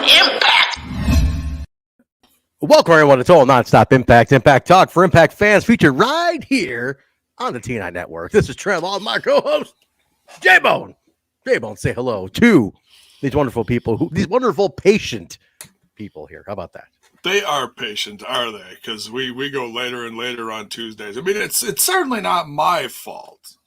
Impact! Welcome everyone to Total Nonstop Impact Talk for Impact fans, featured right here on the TNA Network. This is Trent Law, my co-host, J-Bone. J-Bone, say hello to these wonderful people, these wonderful patient people here. How about that? They are patient, are they? Because we go later and later on Tuesdays. I mean, it's certainly not my fault.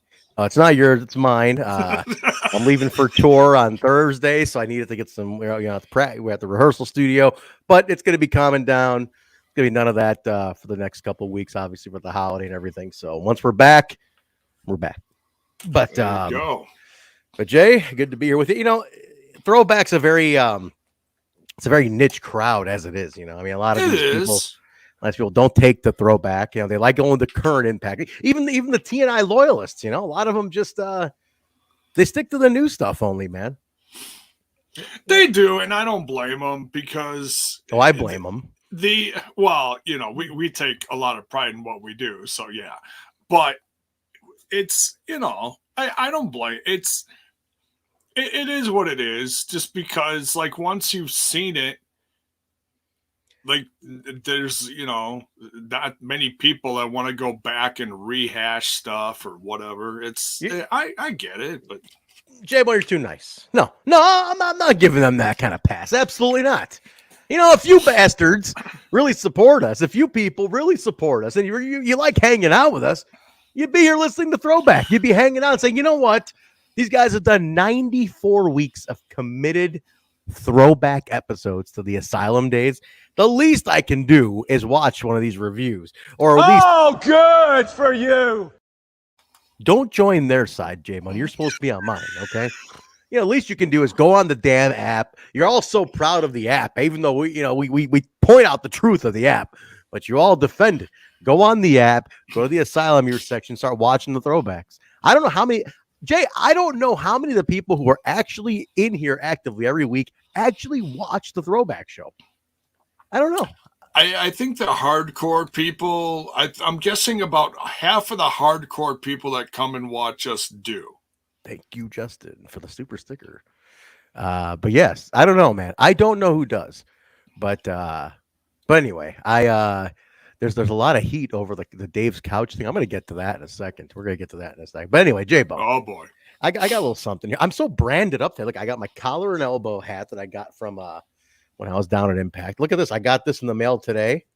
It's not yours, it's mine. I'm leaving for tour on Thursday, so I needed to get some, we're at the rehearsal studio, but it's going to be calming down. It's going to be none of that for the next couple of weeks, obviously, with the holiday and everything. So once we're back, we're back. But, There you go. But Jay, good to be here with you. You know, Throwback's a very, it's a very niche crowd as it is. You know, I mean, a lot of these people don't take the throwback. You know, they like going the current Impact. Even the TNI loyalists, you know, a lot of them just they stick to the new stuff only, man. They do, and I don't blame them because. Oh, I blame them. Well, you know, we take a lot of pride in what we do, so yeah. But it's, you know, I don't blame. It is what it is. Just because, like, once you've seen it. Like, there's, you know, not many people that want to go back and rehash stuff or whatever. I get it, but J-Boy, you're too nice. No, I'm not giving them that kind of pass. Absolutely not. You know, if you bastards really support us, if you people really support us, and you like hanging out with us, you'd be here listening to Throwback. You'd be hanging out and saying, you know what? These guys have done 94 weeks of committed throwback episodes to the Asylum days. The least I can do is watch one of these reviews, or at least good for you. Don't join their side, J-Mon. You're supposed to be on mine, okay? You know, at least you can do is go on the damn app. You're all so proud of the app, even though we point out the truth of the app, but you all defend it. Go on the app, go to the Asylum year section, start watching the throwbacks. I don't know how many. Jay, I don't know how many of the people who are actually in here actively every week actually watch the throwback show. I don't know. I think the hardcore people, I'm guessing about half of the hardcore people that come and watch us do. Thank you, Justin, for the super sticker. But yes, I don't know, man. I don't know who does. But anyway, there's a lot of heat over the Dave's couch thing. I'm going to get to that in a second. We're going to get to that in a second. But anyway, J-Bo. Oh, boy. I got a little something here. I'm so branded up there. Look, I got my collar and elbow hat that I got from when I was down at Impact. Look at this. I got this in the mail today.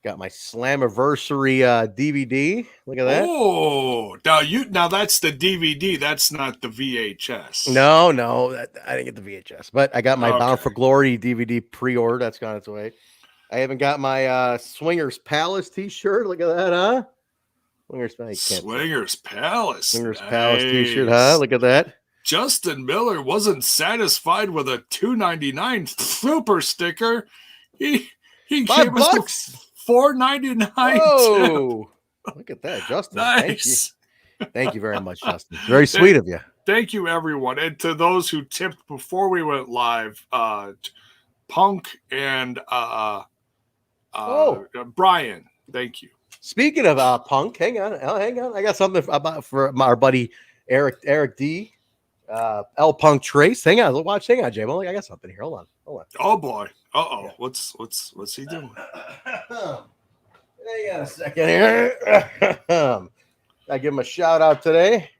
Got my Slammiversary DVD. Look at that. Oh, now that's the DVD. That's not the VHS. No, I didn't get the VHS. But I got my Bound for Glory DVD pre-order. That's on its way. I haven't got my Swingers Palace t-shirt. Look at that, huh? Swingers Palace Nice. t-shirt, huh? Look at that. Justin Miller wasn't satisfied with a $2.99 super sticker. He gave us $4.99. Oh, look at that, Justin. Nice. Thank you very much, Justin. Very sweet of you. Thank you, everyone. And to those who tipped before we went live, Punk and Brian, thank you. Speaking of Punk, hang on. I got something for our buddy Eric D. L Punk Trace. Hang on, J-Mo. I got something here. Hold on. Oh boy. Uh-oh. Yeah. What's he doing? Hang on a second here. I give him a shout out today.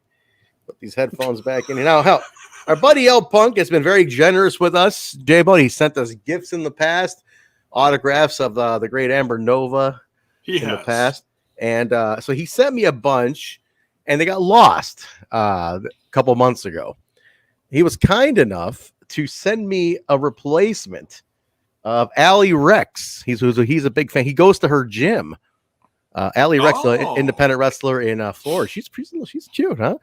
Put these headphones back in. Now, our buddy L Punk has been very generous with us. J-Bo, he sent us gifts in the past, autographs of the great Amber Nova in the past. And so he sent me a bunch, and they got lost a couple months ago. He was kind enough to send me a replacement of Allie Rex. He's a big fan. He goes to her gym. Allie Rex, the independent wrestler in Florida. She's cute, huh?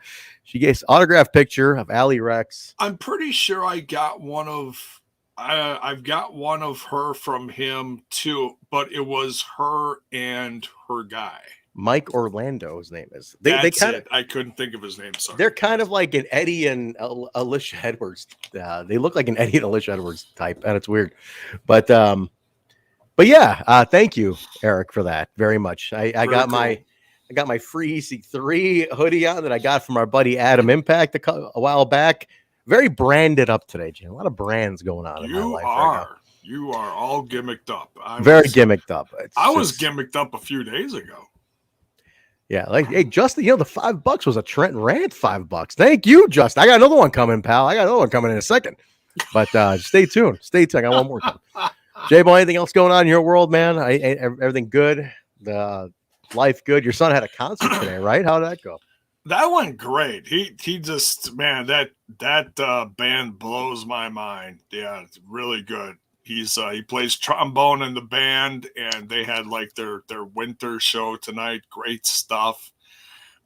She gave an autographed picture of Allie Rex. I'm pretty sure I got one of I've got one of her from him too, but it was her and her guy. Mike Orlando, his name is. I couldn't think of his name. Sorry. They're kind of like an Eddie and Alicia Edwards. They look like an Eddie and Alicia Edwards type, and it's weird. But yeah, thank you, Eric, for that very much. I got my free EC3 hoodie on that I got from our buddy Adam Impact a while back. very branded up today, Jay. A lot of brands going on in my life right now. You are all gimmicked up. Very gimmicked up. I was gimmicked up a few days ago. Yeah, like, hey, Justin, the $5 was a Trent rant $5. Thank you, Justin. I got another one coming, pal. I got another one coming in a second. But stay tuned. Stay tuned. I got one more coming. J-Bo, anything else going on in your world, man? Everything good? The life good? Your son had a concert today, right? How did that go? That went great. He just, man, that band blows my mind. Yeah, it's really good. He plays trombone in the band, and they had like their winter show tonight. Great stuff.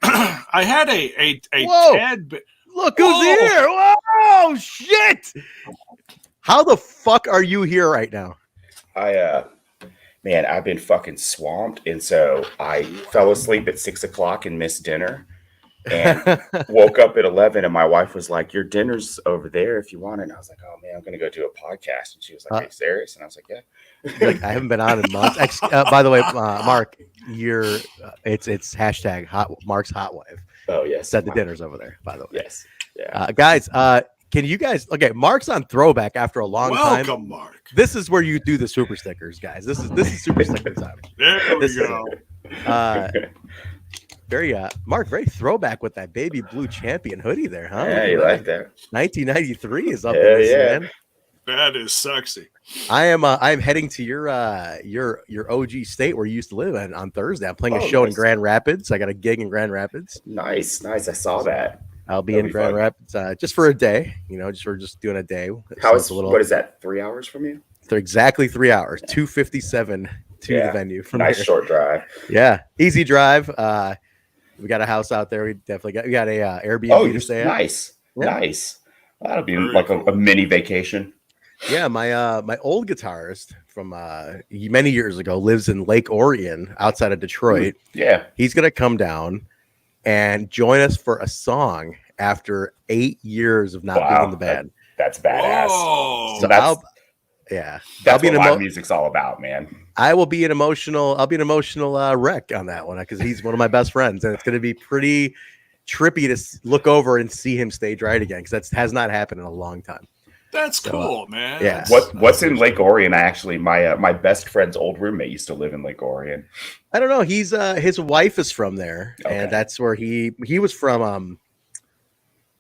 I had a tad. Look who's here! Whoa, shit! How the fuck are you here right now? Man, I've been fucking swamped, and so I fell asleep at 6 o'clock and missed dinner. And woke up at 11, and my wife was like, "Your dinner's over there if you want it." And I was like, "Oh man, I'm gonna go do a podcast." And she was like, "Are you serious?" And I was like, "Yeah." Like, I haven't been on in months. By the way, Mark, it's hashtag Mark's hot wife. Oh yes, said the dinner's over there. By the way, yes, yeah. Guys, can you guys? Okay, Mark's on throwback after a long time. Welcome, Mark. This is where you do the super stickers, guys. This is super sticker time. There we go. Mark, very throwback with that baby blue champion hoodie there, huh? Yeah, you like that? 1993 is up in this, man. That is sexy. I'm heading to your OG state where you used to live on Thursday. I'm playing a show in Grand Rapids. I got a gig in Grand Rapids. Nice. I saw that. I'll be in Grand Rapids just for a day. We're just doing a day. What is that? 3 hours from you? They're exactly 3 hours. 2:57 to the venue. From nice here. Short drive. Yeah, easy drive. We got a house out there. We got a Airbnb to stay at. Nice. That'll be like a mini vacation. Yeah, my old guitarist from many years ago lives in Lake Orion outside of Detroit. Yeah, he's gonna come down and join us for a song after 8 years of not being in the band. That's badass. Whoa. So that's what live music's all about, man. I'll be an emotional wreck on that one because he's one of my best friends, and it's going to be pretty trippy to look over and see him stage right again because that has not happened in a long time. That's cool, man. Yeah. What's in Lake Orion? Actually, my best friend's old roommate used to live in Lake Orion. I don't know. He's his wife is from there, and that's where he was from.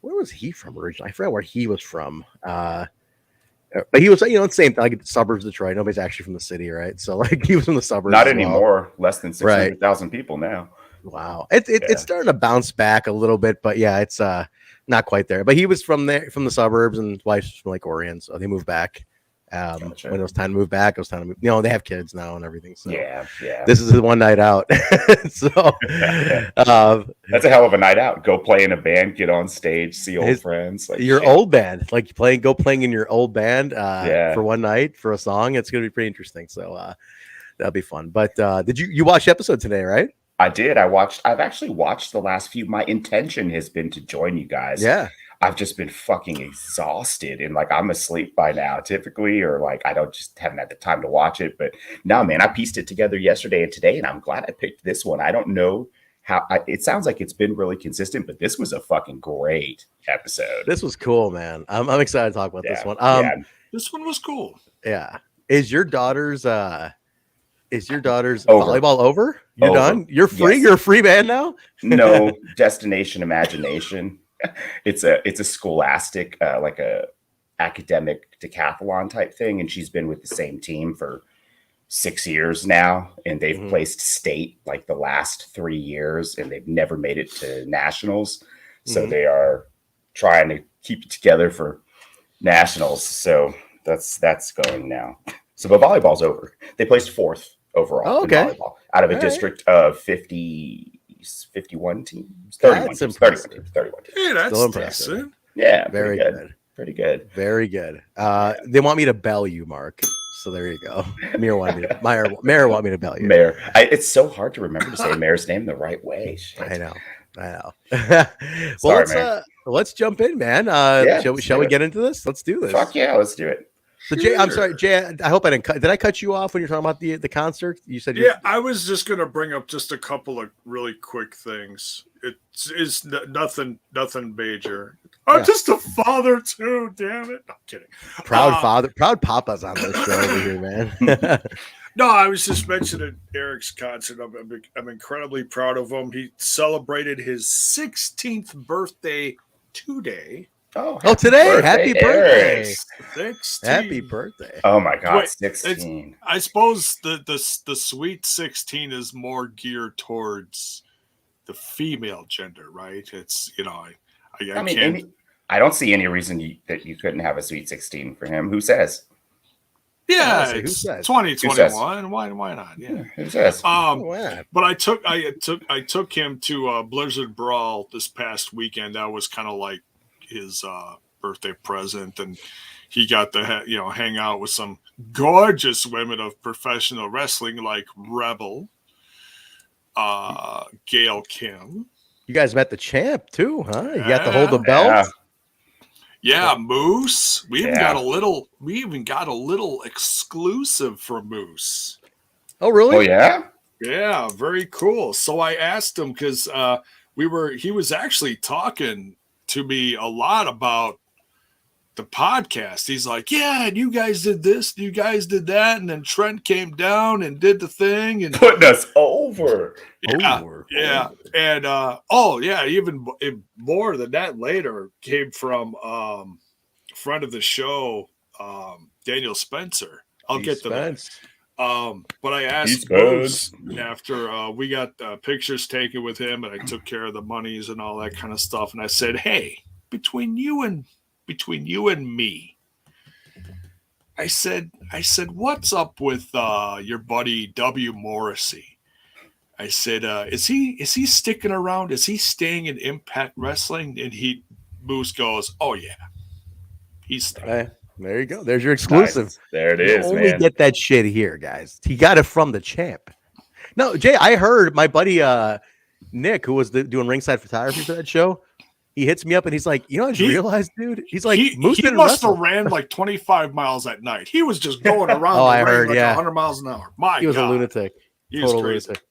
Where was he from originally? I forgot where he was from. But he was, the same thing, like the suburbs of Detroit. Nobody's actually from the city, right? So, like, he was from the suburbs. Not anymore. Less than 600,000 people now. Wow, it's starting to bounce back a little bit, but yeah, it's not quite there. But he was from the suburbs, and his wife's from Lake Orion, so they moved back. Gotcha. When it was time to move back, it was time to move. They have kids now and everything. So yeah. This is the one night out. So that's a hell of a night out. Go play in a band, get on stage, see old friends. Like your old band, like playing in your old band for one night for a song. It's gonna be pretty interesting. So that'll be fun. But did you watch the episode today, right? I did. I've actually watched the last few. My intention has been to join you guys. Yeah. I've just been fucking exhausted and like I'm asleep by now typically, or like I haven't had the time to watch it. But no, man, I pieced it together yesterday and today, and I'm glad I picked this one. I don't know how it sounds like it's been really consistent, but this was a fucking great episode. This was cool, man. I'm excited to talk about this one. This one was cool. Yeah. Is your daughter's volleyball over? You're done? You're free? Yes. You're a free man now? No, Destination Imagination. It's a scholastic, like a academic decathlon type thing. And she's been with the same team for 6 years now. And they've placed state like the last 3 years, and they've never made it to nationals. So they are trying to keep it together for nationals. So that's going now. So the volleyball's over. They placed 4th overall in volleyball out of a district of 51 teams. 31 teams. Hey, that's still impressive. Decent. Yeah, very good. Pretty good. Very good. They want me to bell you, Mark. So there you go. Mayor want me to bell you. Mayor. It's so hard to remember to say Mayor's name the right way. Shit. I know. Well, let's jump in, man. Shall we get into this? Let's do this. Fuck yeah, let's do it. So Jay, I'm sorry, Jay. I hope I didn't cut. Did I cut you off when you're talking about the concert? You said I was just gonna bring up just a couple of really quick things. It's nothing major. I'm just a father too. Damn it! I'm kidding. Proud father, proud papa's on this show over here, man. No, I was just mentioning Eric's concert. I'm incredibly proud of him. He celebrated his 16th birthday today. Oh, today! Happy birthday! 16. Happy birthday! Oh my God, Wait, 16. I suppose the sweet 16 is more geared towards the female gender, right? It's I mean, can't. I don't see any reason that you couldn't have a sweet 16 for him. Who says? Yeah, Honestly, it's who says? 2021. Why not? Yeah. Who says? But I took him to Blizzard Brawl this past weekend. That was kind of like his birthday present, and he got to hang out with some gorgeous women of professional wrestling like Rebel, Gail Kim. You guys met the champ too, huh? You got to hold the belt. Yeah. Yeah, Moose. We even got a little exclusive for Moose. Oh, really? Oh yeah. Yeah, very cool. So I asked him because he was actually talking to me a lot about the podcast. He's like, yeah, and you guys did this, you guys did that, and then Trent came down and did the thing and Putting us over. Yeah. And even more than that later came from friend of the show, Daniel Spencer. I'll get to that. But I asked Rhodes after we got pictures taken with him, and I took care of the monies and all that kind of stuff. And I said, hey, between you and me, I said, what's up with your buddy W. Morrissey? I said, is he sticking around? Is he staying in Impact Wrestling? And Moose goes, oh yeah, he's staying. There you go. There's your exclusive. Nice. There it is, you only get that shit here, guys. He got it from the champ. No, Jay, I heard my buddy Nick, who was doing ringside photography for that show. He hits me up and he's like, I just realized, dude. He's like, he must have ran like 25 miles at night. He was just going around. I heard, 100 miles an hour. He was a lunatic. He was crazy. Lunatic.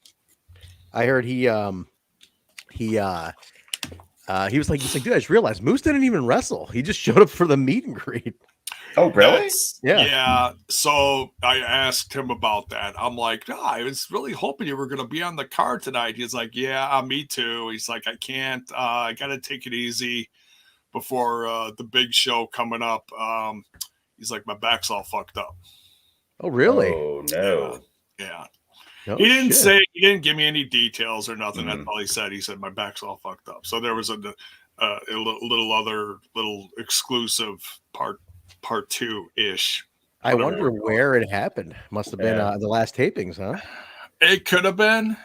I heard he was like, dude, I just realized Moose didn't even wrestle. He just showed up for the meet and greet. Oh, really? Yeah. So I asked him about that. I'm like, I was really hoping you were going to be on the card tonight. He's like, yeah, me too. He's like, I can't. I got to take it easy before the big show coming up. He's like, my back's all fucked up. Oh, really? Oh, no. Yeah. Oh, he didn't give me any details or nothing. That's all he said. He said, my back's all fucked up. So there was a little exclusive part 2-ish. I wonder where it happened. Must have been the last tapings, huh? It could have been.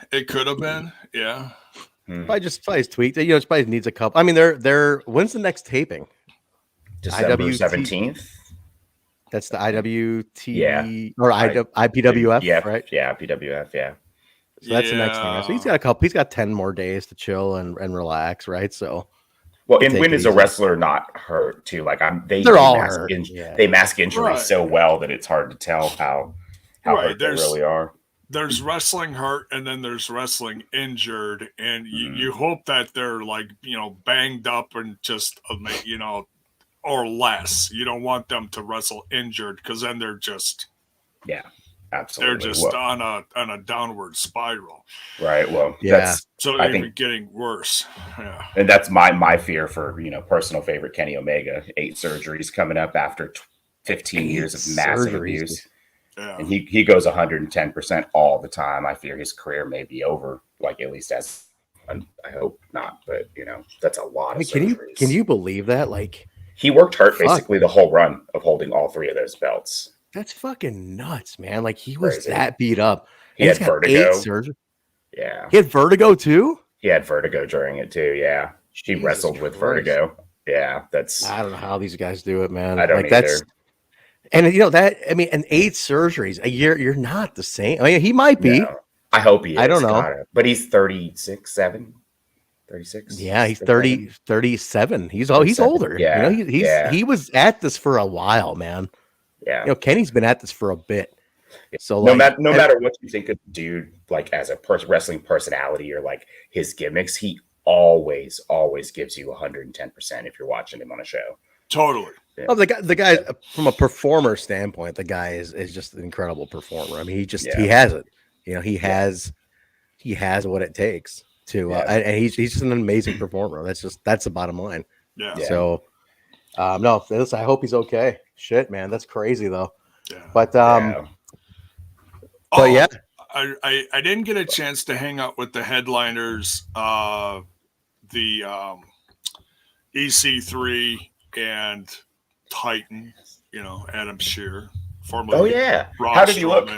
Yeah. Probably his tweet. It probably needs a couple. I mean, they're when's the next taping? December 17th. That's the IWT or IPWF, right? Yeah, IPWF, yeah. So that's the next thing. So he's got a couple. He's got 10 more days to chill and relax, right? So, well, and when is a wrestler not hurt too? Like they're all hurt. They mask injuries so well that it's hard to tell how hurt they really are. There's wrestling hurt, and then there's wrestling injured, and you hope that they're like banged up and just or less. You don't want them to wrestle injured because then they're just absolutely. They're just on a downward spiral. Right. Well, so they're even getting worse. Yeah. And that's my fear for personal favorite Kenny Omega. 8 surgeries coming up after 15 years of massive abuse. Yeah. And he goes 110% all the time. I fear his career may be over. Like at least I hope not, but that's a lot of surgeries. Can you believe that? Like. He worked hurt basically the whole run of holding all 3 of those belts. That's fucking nuts, man. Like he was that beat up. He had vertigo. 8 surgery. Yeah. He had vertigo too? He had vertigo during it too, yeah. He wrestled with vertigo. Yeah, I don't know how these guys do it, man. I don't either. And and 8 surgeries a year, you're not the same. I mean, he might be. No, I hope he is. I don't know. But he's 36. Yeah, he's 37. He's older. Yeah. He was at this for a while, man. Yeah. Kenny's been at this for a bit. So no matter what you think of the dude, like as a wrestling personality or like his gimmicks, he always gives you 110% if you're watching him on a show. Totally. Yeah. Oh, the guy from a performer standpoint, the guy is just an incredible performer. I mean, he has it. You know, he has what it takes to, and he's just an amazing performer. That's the bottom line. Yeah. So, no, I hope he's okay. Shit, man, that's crazy though. Yeah. But I didn't get a chance to hang out with the headliners, the EC3 and Titan, you know, Adam Shearer, formerly How did he look?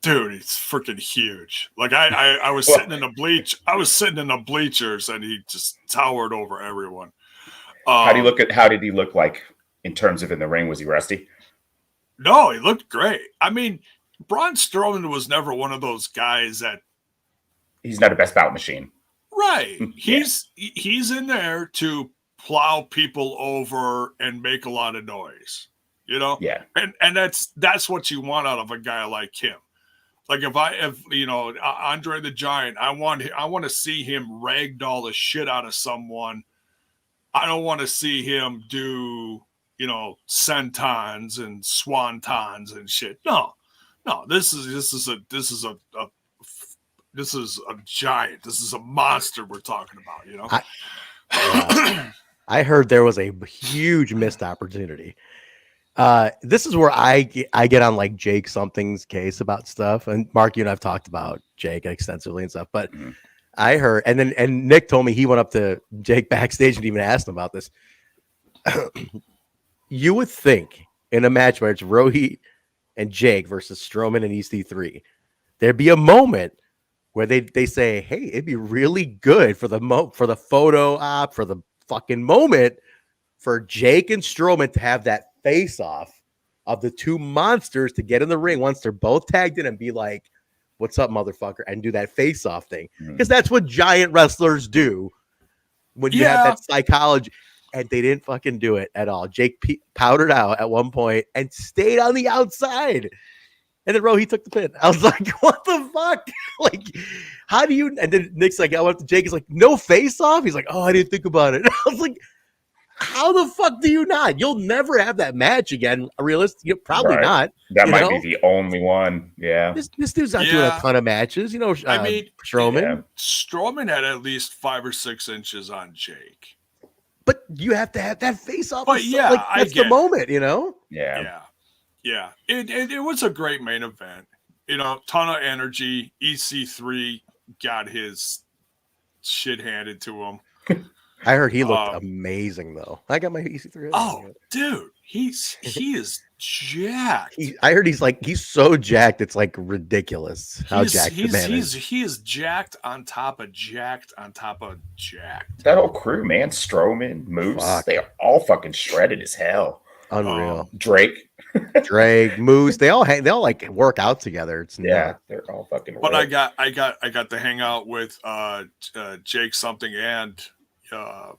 Dude, he's freaking huge. Like I was sitting in the bleachers and he just towered over everyone. How did he look like in terms of in the ring? Was he rusty? No, he looked great. I mean, Braun Strowman was never one of those guys that he's not a best bout machine. Right. He's in there to plow people over and make a lot of noise. You know? Yeah. And that's what you want out of a guy like him. Like if you know, Andre the Giant, I want to see him ragdoll the shit out of someone. I don't want to see him do, you know, sentons and swantons and shit. No, this is a giant. This is a monster we're talking about. You know. I heard there was a huge missed opportunity. This is where I get on like Jake something's case about stuff, and Mark, you and I've talked about Jake extensively and stuff, but. I heard, and Nick told me he went up to Jake backstage and even asked him about this. You would think in a match where it's Rohit and Jake versus Strowman and EC3, there'd be a moment where they say, "Hey, it'd be really good for the photo op, for the fucking moment, for Jake and Strowman to have that face off of the two monsters to get in the ring once they're both tagged in and be like." What's up, motherfucker? And do that face-off thing. Because that's what giant wrestlers do when you have that psychology. And they didn't fucking do it at all. Jake powdered out at one point and stayed on the outside. And then he took the pin. I was like, what the fuck? Like, how do you? And then Nick's like, I went up to Jake. He's like, no face-off? He's like, oh, I didn't think about it. I was like, how the fuck do you not? You'll never have that match again. Realistically, probably not. That might be the only one. Yeah. This dude's not doing a ton of matches. You know, I mean, Strowman. Yeah. Strowman had at least 5 or 6 inches on Jake. But you have to have that face off. But yeah, like, that's the moment, you know? Yeah. It was a great main event. You know, ton of energy. EC3 got his shit handed to him. I heard he looked amazing though. I got my EC3. Oh, dude, he is jacked. I heard he's so jacked. It's like ridiculous how jacked the man is. He is jacked on top of jacked on top of jacked. That whole crew, man, Strowman, Moose, they are all fucking shredded as hell. Unreal. Drake, Moose, they all like work out together. It's they're all fucking. But I got to hang out with Jake something and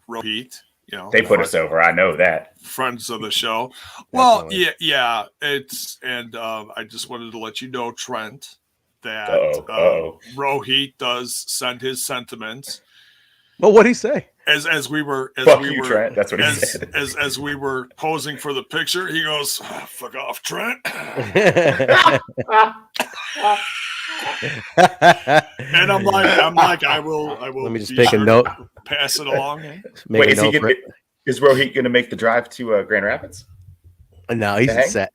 Rohit, you know, they put us over. I know that. Friends of the show. Well, yeah. It's I just wanted to let you know, Trent, that Rohit does send his sentiments. Well, what'd he say? As we were Trent. That's what he said. As we were posing for the picture, he goes, "Fuck off, Trent." And I'm like, I will. Let me just make a note. Pass it along. Wait, is Rohit going to make the drive to Grand Rapids? No, he's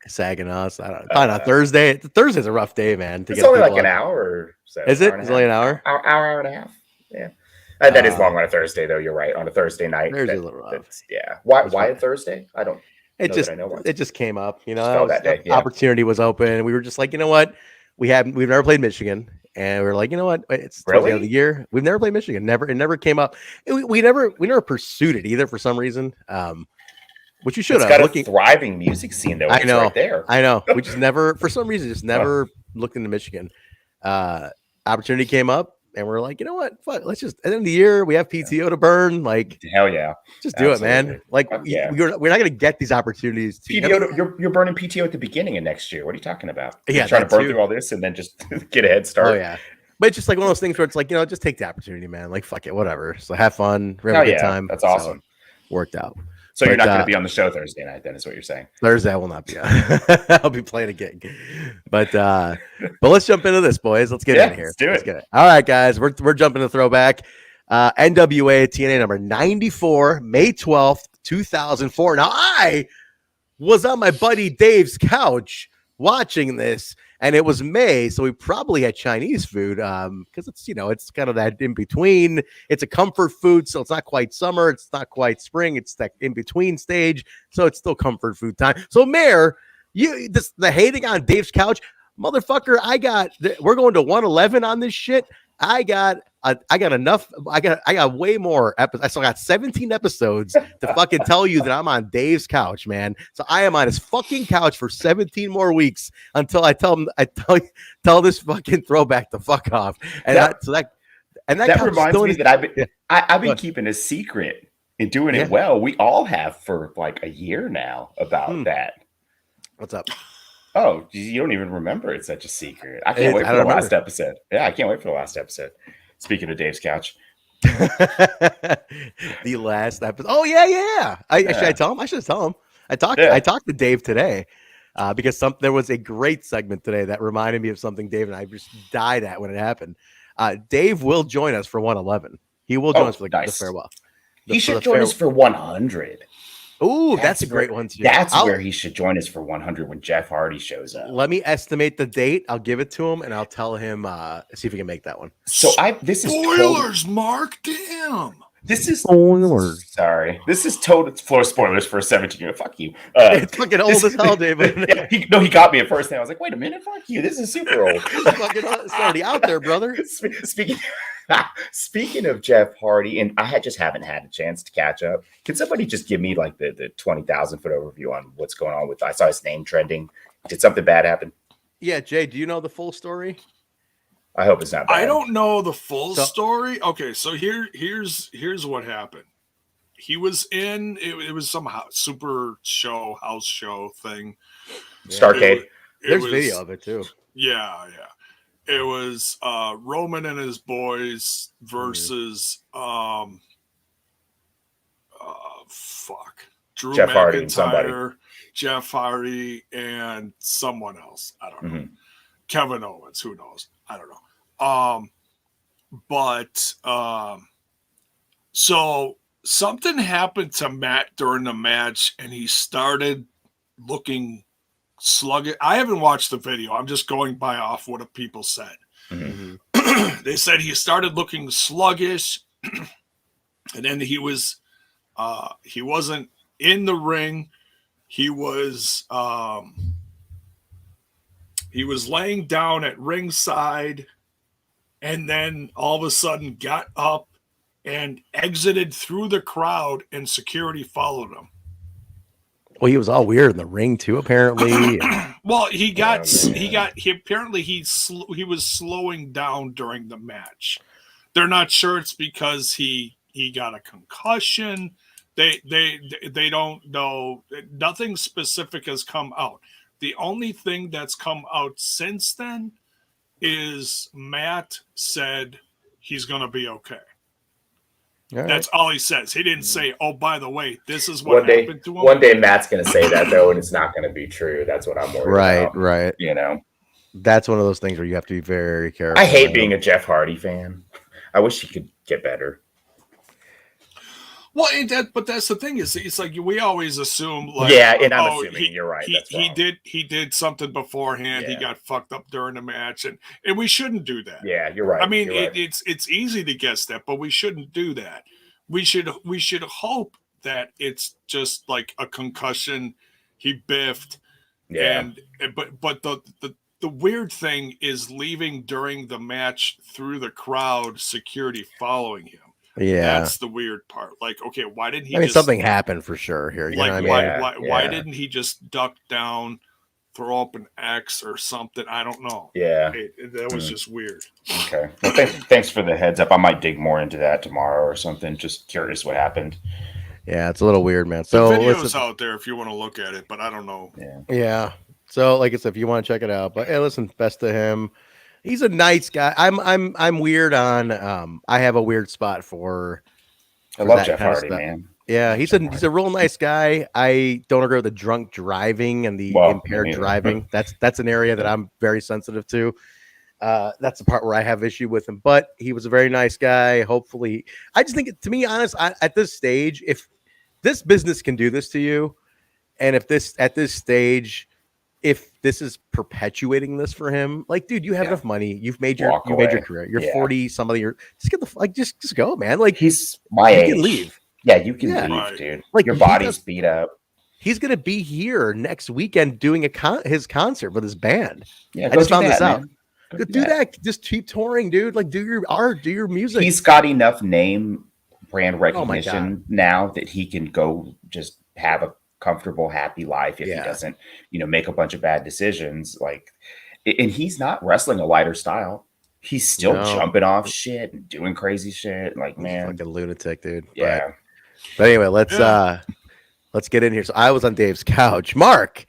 sagging us. I don't know. Probably not Thursday. Thursday's a rough day, man. It's only like an hour or so. Is it? It's only an hour? Hour and a half. Yeah. That is long on a Thursday, though. You're right. On a Thursday night. Thursday's a little rough. Yeah. Why a Thursday? I don't. It just came up. You know, opportunity was open. We were just like, you know what? We've never played Michigan, and we were like, you know what? It's the end of the year. We've never played Michigan. It never came up. We never pursued it either for some reason. Which you should have. Got a thriving music scene though. I know. Right there. I know. We just never, for some reason, looked into Michigan. Opportunity came up. And we're like, you know what? Fuck, let's just at the end of the year we have PTO to burn. Like, hell yeah, just do it, man. Like, we're not gonna get these opportunities. You're burning PTO at the beginning of next year. What are you talking about? Yeah, you're trying to burn through all this and then just get a head start. Oh yeah, But it's just like one of those things where it's like, just take the opportunity, man. Like, fuck it, whatever. So have fun, have a good time. That's awesome. So, worked out. So you're not going to be on the show Thursday night, then, is what you're saying? Thursday I will not be. I'll be playing a gig. But let's jump into this, boys. Let's get in here. Let's do it. Let's get it. All right, guys. We're jumping to throwback. NWA-TNA number 94, May 12th, 2004. Now, I was on my buddy Dave's couch watching this, and it was May, so we probably had Chinese food because it's kind of that in between. It's a comfort food, so it's not quite summer, it's not quite spring, it's that in between stage, so it's still comfort food time. So, Mayor, the hating on Dave's couch, motherfucker. We're going to 111 on this shit. I got enough. I got way more episodes. I still got 17 episodes to fucking tell you that I'm on Dave's couch, man. So I am on his fucking couch for 17 more weeks until I tell this fucking throwback to fuck off. And that reminds me that I've been keeping a secret and doing it well. We all have for like a year now about that. What's up? Oh, you don't even remember it's such a secret. I can't wait for the last episode. Yeah, I can't wait for the last episode. Speaking of Dave's couch. The last episode. Oh, yeah. Should I tell him? I should tell him. I talked to Dave today because there was a great segment today that reminded me of something Dave and I just died at when it happened. Dave will join us for 111. He will join us for the farewell. He should join us for 100. Ooh, that's a great one too. That's where he should join us for 100 when Jeff Hardy shows up. Let me estimate the date. I'll give it to him and I'll tell him see if he can make that one. So this is spoilers, Mark. Damn. This is spoilers. Sorry. This is total floor spoilers for a 17-year-old. Fuck you. It's fucking old as hell, David. He got me at first and I was like, wait a minute, fuck you. This is super old. It's already out there, brother. Speaking of Jeff Hardy, and I just haven't had a chance to catch up. Can somebody just give me like the 20,000 foot overview on what's going on with? I saw his name trending. Did something bad happen? Yeah, Jay, do you know the full story? I hope it's not bad. I don't know the full story. Okay, so here's what happened. He was in it was some super show, house show thing. Starcade. There's video of it too. Yeah. It was Roman and his boys versus Drew Jeff Hardy McIntyre, and somebody. Jeff Hardy and someone else. I don't know. Kevin Owens, who knows? I don't know. So something happened to Matt during the match and he started looking sluggish. I haven't watched the video. I'm just going by off what people said. Mm-hmm. They said he started looking sluggish and then he wasn't in the ring. He was laying down at ringside and then all of a sudden got up and exited through the crowd and security followed him. Well, he was all weird in the ring too, apparently. Well, he was slowing down during the match. They're not sure it's because he got a concussion. They don't know. Nothing specific has come out. The only thing that's come out since then is Matt said he's going to be okay. All right. That's all he says. He didn't say, oh, by the way, this is what happened to him. One day Matt's going to say that, though, and it's not going to be true. That's what I'm worried about. Right. You know? That's one of those things where you have to be very careful. I hate being a Jeff Hardy fan. I wish he could get better. Well, but that's the thing is, it's like we always assume, like, and I'm assuming you're right. He did something beforehand. Yeah. He got fucked up during the match, and we shouldn't do that. Yeah, you're right. I mean, it's easy to guess that, but we shouldn't do that. We should hope that it's just like a concussion. He biffed, but the weird thing is leaving during the match through the crowd, security following him. Yeah, that's the weird part. Like, okay, why didn't he? I mean, something happened for sure here. You know what I mean? Why didn't he just duck down, throw up an X or something? I don't know. Yeah, that was just weird. Okay, well, thanks for the heads up. I might dig more into that tomorrow or something. Just curious what happened. Yeah, it's a little weird, man. So the video's out there if you want to look at it, but I don't know. Yeah. So, like I said, if you want to check it out, but hey, listen, best to him. He's a nice guy. I'm weird on. I have a weird spot for. I love that Jeff kind of Hardy, stuff. man. Yeah, he's a real nice guy. I don't agree with the drunk driving and the Well, impaired me neither. driving. That's an area that I'm very sensitive to. That's the part where I have issue with him. But he was a very nice guy. Hopefully, I just think, to be honest, at this stage, if this business can do this to you, and if this at this stage, if this is perpetuating this for him, like, dude, you have enough money. You've made your career. You're 40 some of your. Just get the just go, man. Like, he's my you age. can leave. Yeah, you can leave, Right. dude. Like, Your body's beat up. He's gonna be here next weekend doing his concert with his band. Yeah, I just found this out. man. Go do that. Just keep touring, dude. Like, do your art, do your music. He's got enough name brand Oh recognition now that he can go just have a comfortable, happy life if he doesn't, make a bunch of bad decisions. Like, and he's not wrestling a lighter style. He's still jumping off shit and doing crazy shit. Like, man, fucking lunatic, dude. Yeah. But anyway, let's get in here. So I was on Dave's couch. Mark,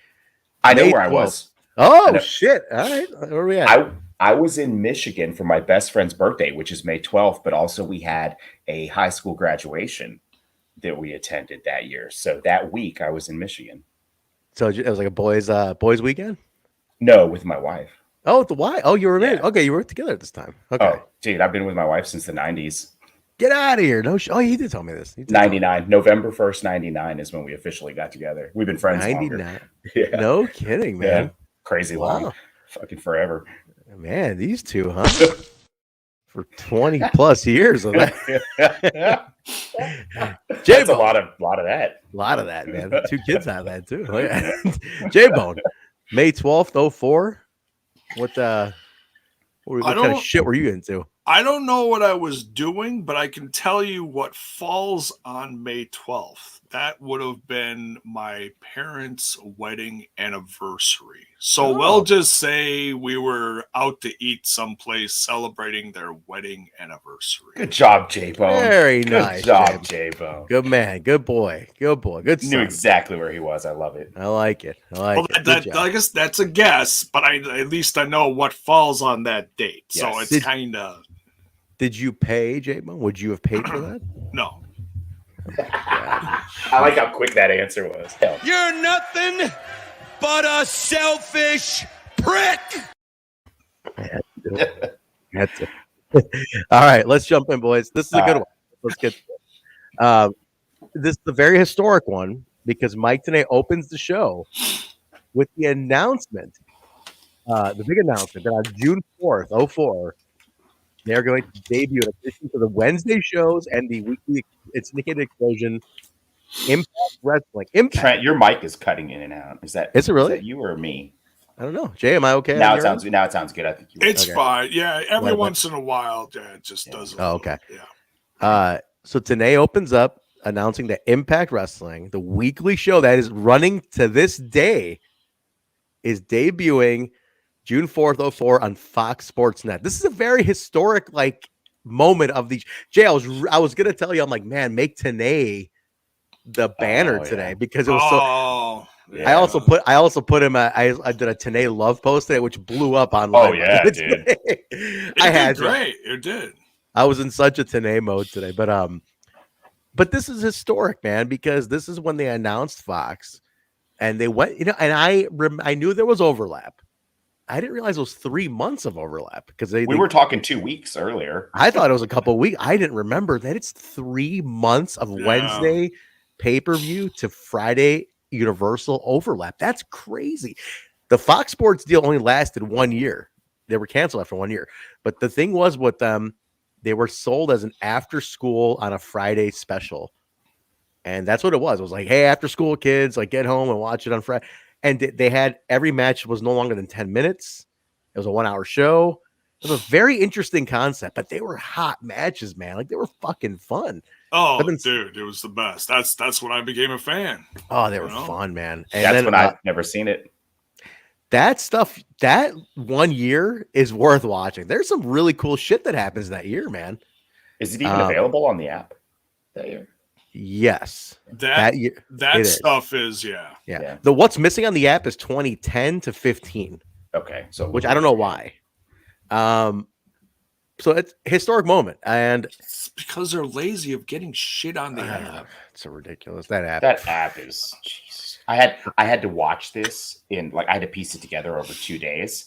I know where I was. Oh shit! All right, where are we at? I was in Michigan for my best friend's birthday, which is May 12th, but also we had a high school graduation that we attended that year. So that week I was in Michigan. So it was like a boys weekend? No, with my wife. Oh, the why? Oh, you were married. Okay, you were together at this time. Okay. Oh, dude, I've been with my wife since the 90s. Get out of here. No Oh, he did tell me this. 99. November 1st, 99 is when we officially got together. We've been friends 99. Longer. Yeah. No kidding, man. Yeah. Crazy long. Fucking forever. Man, these two, huh? For 20 plus years of that. That's a lot of that. A lot of that, man. 2 kids have that too. Oh, yeah. J-Bone, May 12th, 04. What kind of shit were you into? I don't know what I was doing, but I can tell you what falls on May 12th. That would have been my parents' wedding anniversary. So we'll just say we were out to eat someplace celebrating their wedding anniversary. Good job, J-Bone. Very nice. Good job, J-Bone. Good man. Good boy. Good boy. Good son. Knew exactly where he was. I love it. I like it. I guess that's a guess, but at least I know what falls on that date. Yes. So it's kind of... Did you pay, J-Bone? Would you have paid for that? No. I like how quick that answer was. Hell. You're nothing but a selfish prick. That's it. All right, let's jump in, boys. This is a good one. Let's get this is a very historic one because Mike today opens the show with the announcement, the big announcement that on June 4th, 04, they're going to debut in addition to the Wednesday shows and the weekly syndicated explosion Impact Wrestling. Impact. Trent, your mic is cutting in and out. Is it really? Is that you or me? I don't know. Jay, am I okay? Now it sounds good. I think you. It's fine. Yeah, every once in a while, it just doesn't. Oh, okay. Yeah. So today opens up announcing that Impact Wrestling, the weekly show that is running to this day, is debuting June 4th, 04 on Fox Sports Net. This is a very historic moment of the Jay. I was gonna tell you, I'm like, man, make TNA the banner today because it was Yeah. I also put him. I did a TNA love post today, which blew up online. Oh yeah, dude! It did. I was in such a TNA mode today, but this is historic, man, because this is when they announced Fox, and they went, and I knew there was overlap. I didn't realize it was 3 months of overlap because we were talking 2 weeks earlier. I thought it was a couple of weeks. I didn't remember that it's 3 months of Wednesday pay-per-view to Friday Universal overlap. That's crazy. The Fox Sports deal only lasted 1 year. They were canceled after 1 year. But the thing was with them, they were sold as an after school on a Friday special. And that's what it was. It was like, hey, after school kids, get home and watch it on Friday. And they had every match was no longer than 10 minutes. It was a 1 hour show. It was a very interesting concept, but they were hot matches, man. They were fucking fun. Oh, dude, it was the best. That's when I became a fan. Oh, they were fun, man. And that's when I've never seen it. That stuff, that 1 year is worth watching. There's some really cool shit that happens that year, man. Is it even available on the app that year? Yes. That stuff is, yeah. The what's missing on the app is 2010 to 15. Okay. So which I don't know why. So it's a historic moment, and It's because they're lazy of getting shit on the app. it's so ridiculous. That app. That app is. Jesus. I had to watch this in I had to piece it together over 2 days,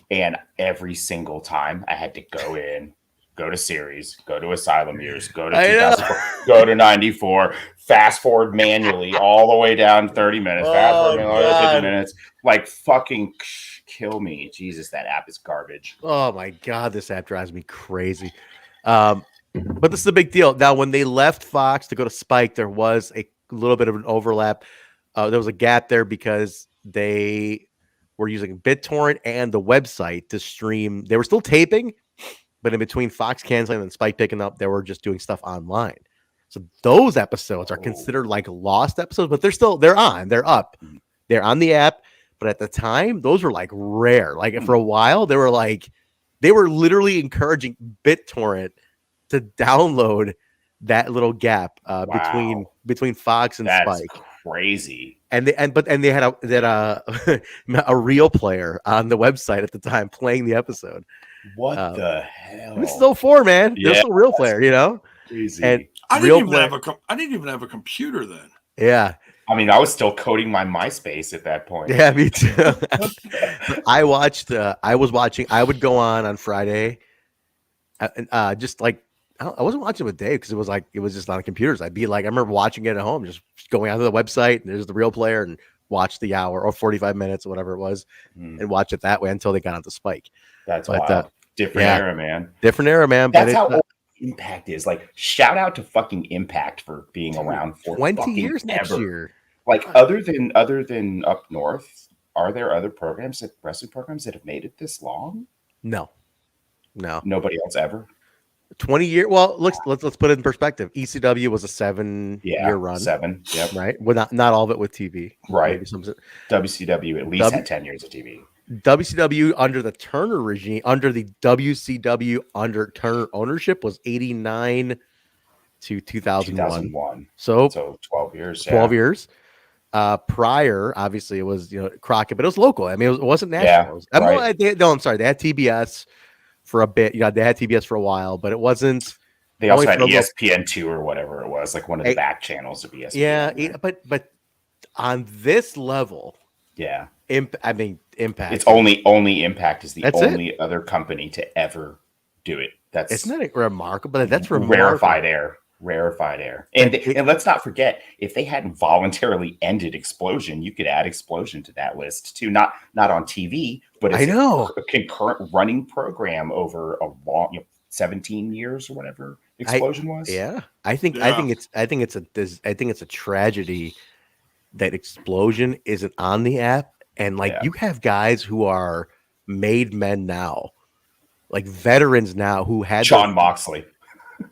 and every single time I had to go in, go to series, go to Asylum years, go to 2004, go to 94, fast forward manually all the way down 30 minutes, fast forward all the way 50 minutes. Like, fucking kill me. Jesus, that app is garbage. Oh my God, this app drives me crazy. But this is a big deal. Now, when they left Fox to go to Spike, there was a little bit of an overlap. There was a gap there because they were using BitTorrent and the website to stream. They were still taping, but in between Fox canceling and Spike picking up, they were just doing stuff online. So those episodes are considered like lost episodes, but they're on, they're up, they're on the app. But at the time, those were like rare. Like for a while, they were literally encouraging BitTorrent to download that little gap between Fox and Spike. Crazy. And they had a real player on the website at the time playing the episode. What the hell? This is 04, man. Yeah, There's a real player, you know. Crazy. And I didn't even have a computer then. Yeah. I mean, I was still coding my MySpace at that point. Yeah, me too. I would go on Friday. Just like, I wasn't watching it with Dave because it was just on computers. I'd be like, I remember watching it at home, just going onto the website and there's the real player and watch the hour or 45 minutes or whatever it was and watch it that way until they got onto Spike. That's wild. Different era, man. Different era, man. That's how old Impact is. Like, shout out to fucking Impact for being around for 20 years next year. Like, other than up north, are there other wrestling programs that have made it this long? No. Nobody else ever. 20 years. Well, let's put it in perspective. ECW was a 7-year run. 7. Yep. Right. Well, not all of it with TV. Right. WCW at least had 10 years of TV. WCW under the Turner regime, under the WCW under Turner ownership was 89 to 2001. So 12 years. 12 years. Prior, obviously, it was Crockett, but it was local. I mean, it wasn't national. I'm sorry. They had TBS for a bit. They had TBS for a while, but it wasn't. They also had ESPN2 or whatever it was, like one of the back channels of ESPN. Yeah, but on this level, yeah. Impact. It's only Impact is the only other company to ever do it. Isn't that remarkable? That's remarkable. Rarefied air. And let's not forget, if they hadn't voluntarily ended Explosion, you could add Explosion to that list too. Not on TV, but it's a concurrent running program over a long 17 years or whatever Explosion was. Yeah. I think it's a tragedy that Explosion isn't on the app. And you have guys who are made men now, like veterans now who had John Moxley.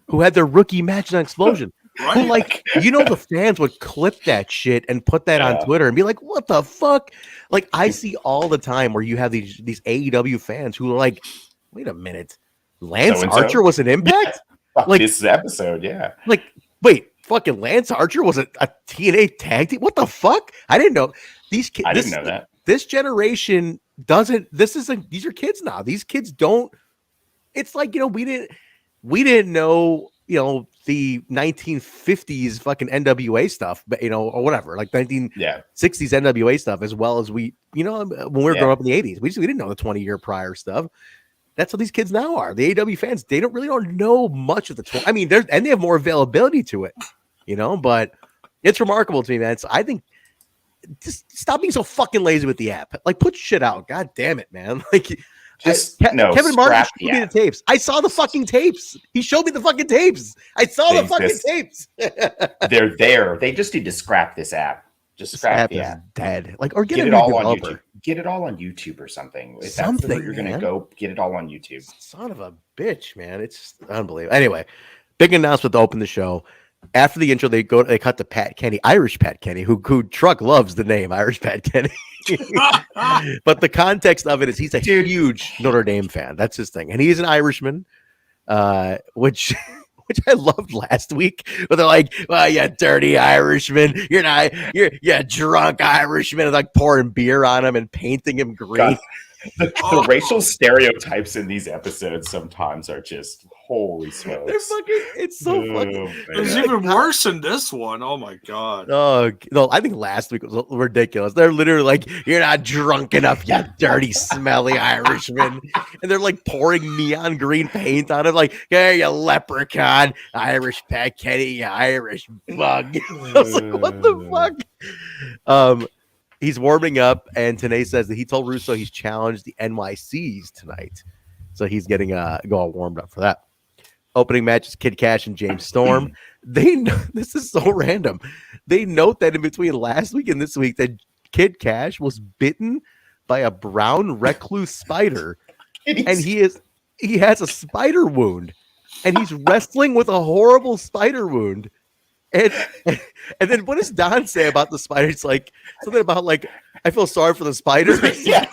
Who had their rookie match on Explosion. Right. Who, the fans would clip that shit and put that on Twitter and be like, what the fuck? Like, I see all the time where you have these AEW fans who are like, wait a minute, Lance Archer was an Impact? Like this episode, yeah. Like, wait, fucking Lance Archer was a TNA tag team? What the fuck? I didn't know. These kids. I didn't know that. This generation doesn't. These are kids now. These kids don't. It's like, we didn't know, the 1950s fucking NWA stuff, but or whatever, like 1960s NWA stuff, as well as we, when we were growing up in the 80s, we didn't know the 20-year prior stuff. That's what these kids now are. The AEW fans, they don't know much of the. I mean, and they have more availability to it, but it's remarkable to me, man. So I think just stop being so fucking lazy with the app. Like, put shit out. God damn it, man. Like. Kevin Martin showed me the tapes. I saw the fucking tapes. He showed me the fucking tapes. I saw the fucking tapes. They're there. They just need to scrap this app. Just scrap the app. Dead. Or get it all on YouTube. Get it all on YouTube or something. If that's the route you're gonna go, get it all on YouTube. Son of a bitch, man. It's just unbelievable. Anyway, big announcement to open the show. After the intro, they cut to Pat Kenny, Irish Pat Kenny, who Truck loves the name Irish Pat Kenny. But the context of it is he's a huge Notre Dame fan. That's his thing. And he's an Irishman, which I loved last week. But they're like, well, you dirty Irishman. You're drunk Irishman. And like pouring beer on him and painting him green. The racial stereotypes in these episodes sometimes are just holy smokes. They're fucking. It's so fucking. It was even worse in this one. Oh my god. Oh no! I think last week was ridiculous. They're literally like, "You're not drunk enough, you dirty, smelly Irishman," and they're like pouring neon green paint on him, like, "Hey, you leprechaun, Irish Pat Kenny, you Irish bug." I was like, "What the fuck?" He's warming up, and TNA says that he told Russo he's challenged the NYCs tonight, so he's getting all warmed up for that. Opening match is Kid Kash and James Storm. This is so random. They note that in between last week and this week that Kid Kash was bitten by a brown recluse spider, and he has a spider wound, and he's wrestling with a horrible spider wound. And then what does Don say about the spider? It's like something about like, I feel sorry for the spider. Yeah.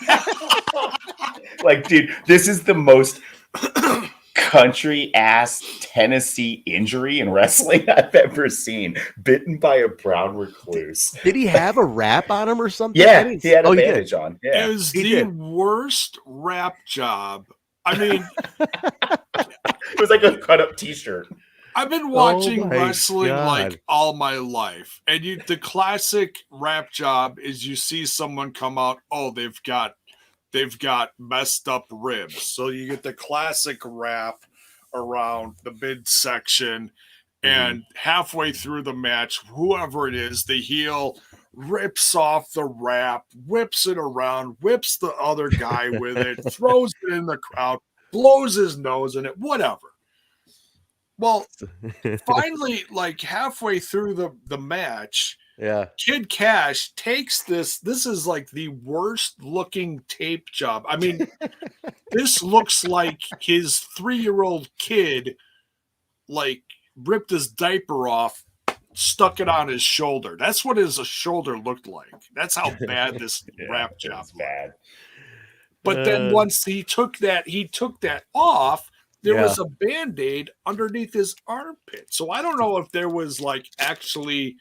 Like, dude, this is the most country ass Tennessee injury in wrestling I've ever seen. Bitten by a brown recluse. Did he have a wrap on him or something? Yeah, he had a bandage on. Yeah. It was the worst rap job. I mean, it was like a cut up t-shirt. I've been watching my wrestling God. like all my life, and the classic rap job is you see someone come out, oh, they've got messed up ribs, so you get the classic wrap around the midsection, and halfway through the match, whoever it is, the heel rips off the wrap, whips it around, whips the other guy with it, throws it in the crowd, blows his nose in it, whatever. Well, finally, like halfway through the match, Yeah. Kid Kash takes this. This is like the worst looking tape job. I mean, this looks like his 3-year-old kid, like, ripped his diaper off, stuck it on his shoulder. That's what his shoulder looked like. That's how bad this rap job was. Bad. But then once he took that off, there was a Band-Aid underneath his armpit. So I don't know if there was like actually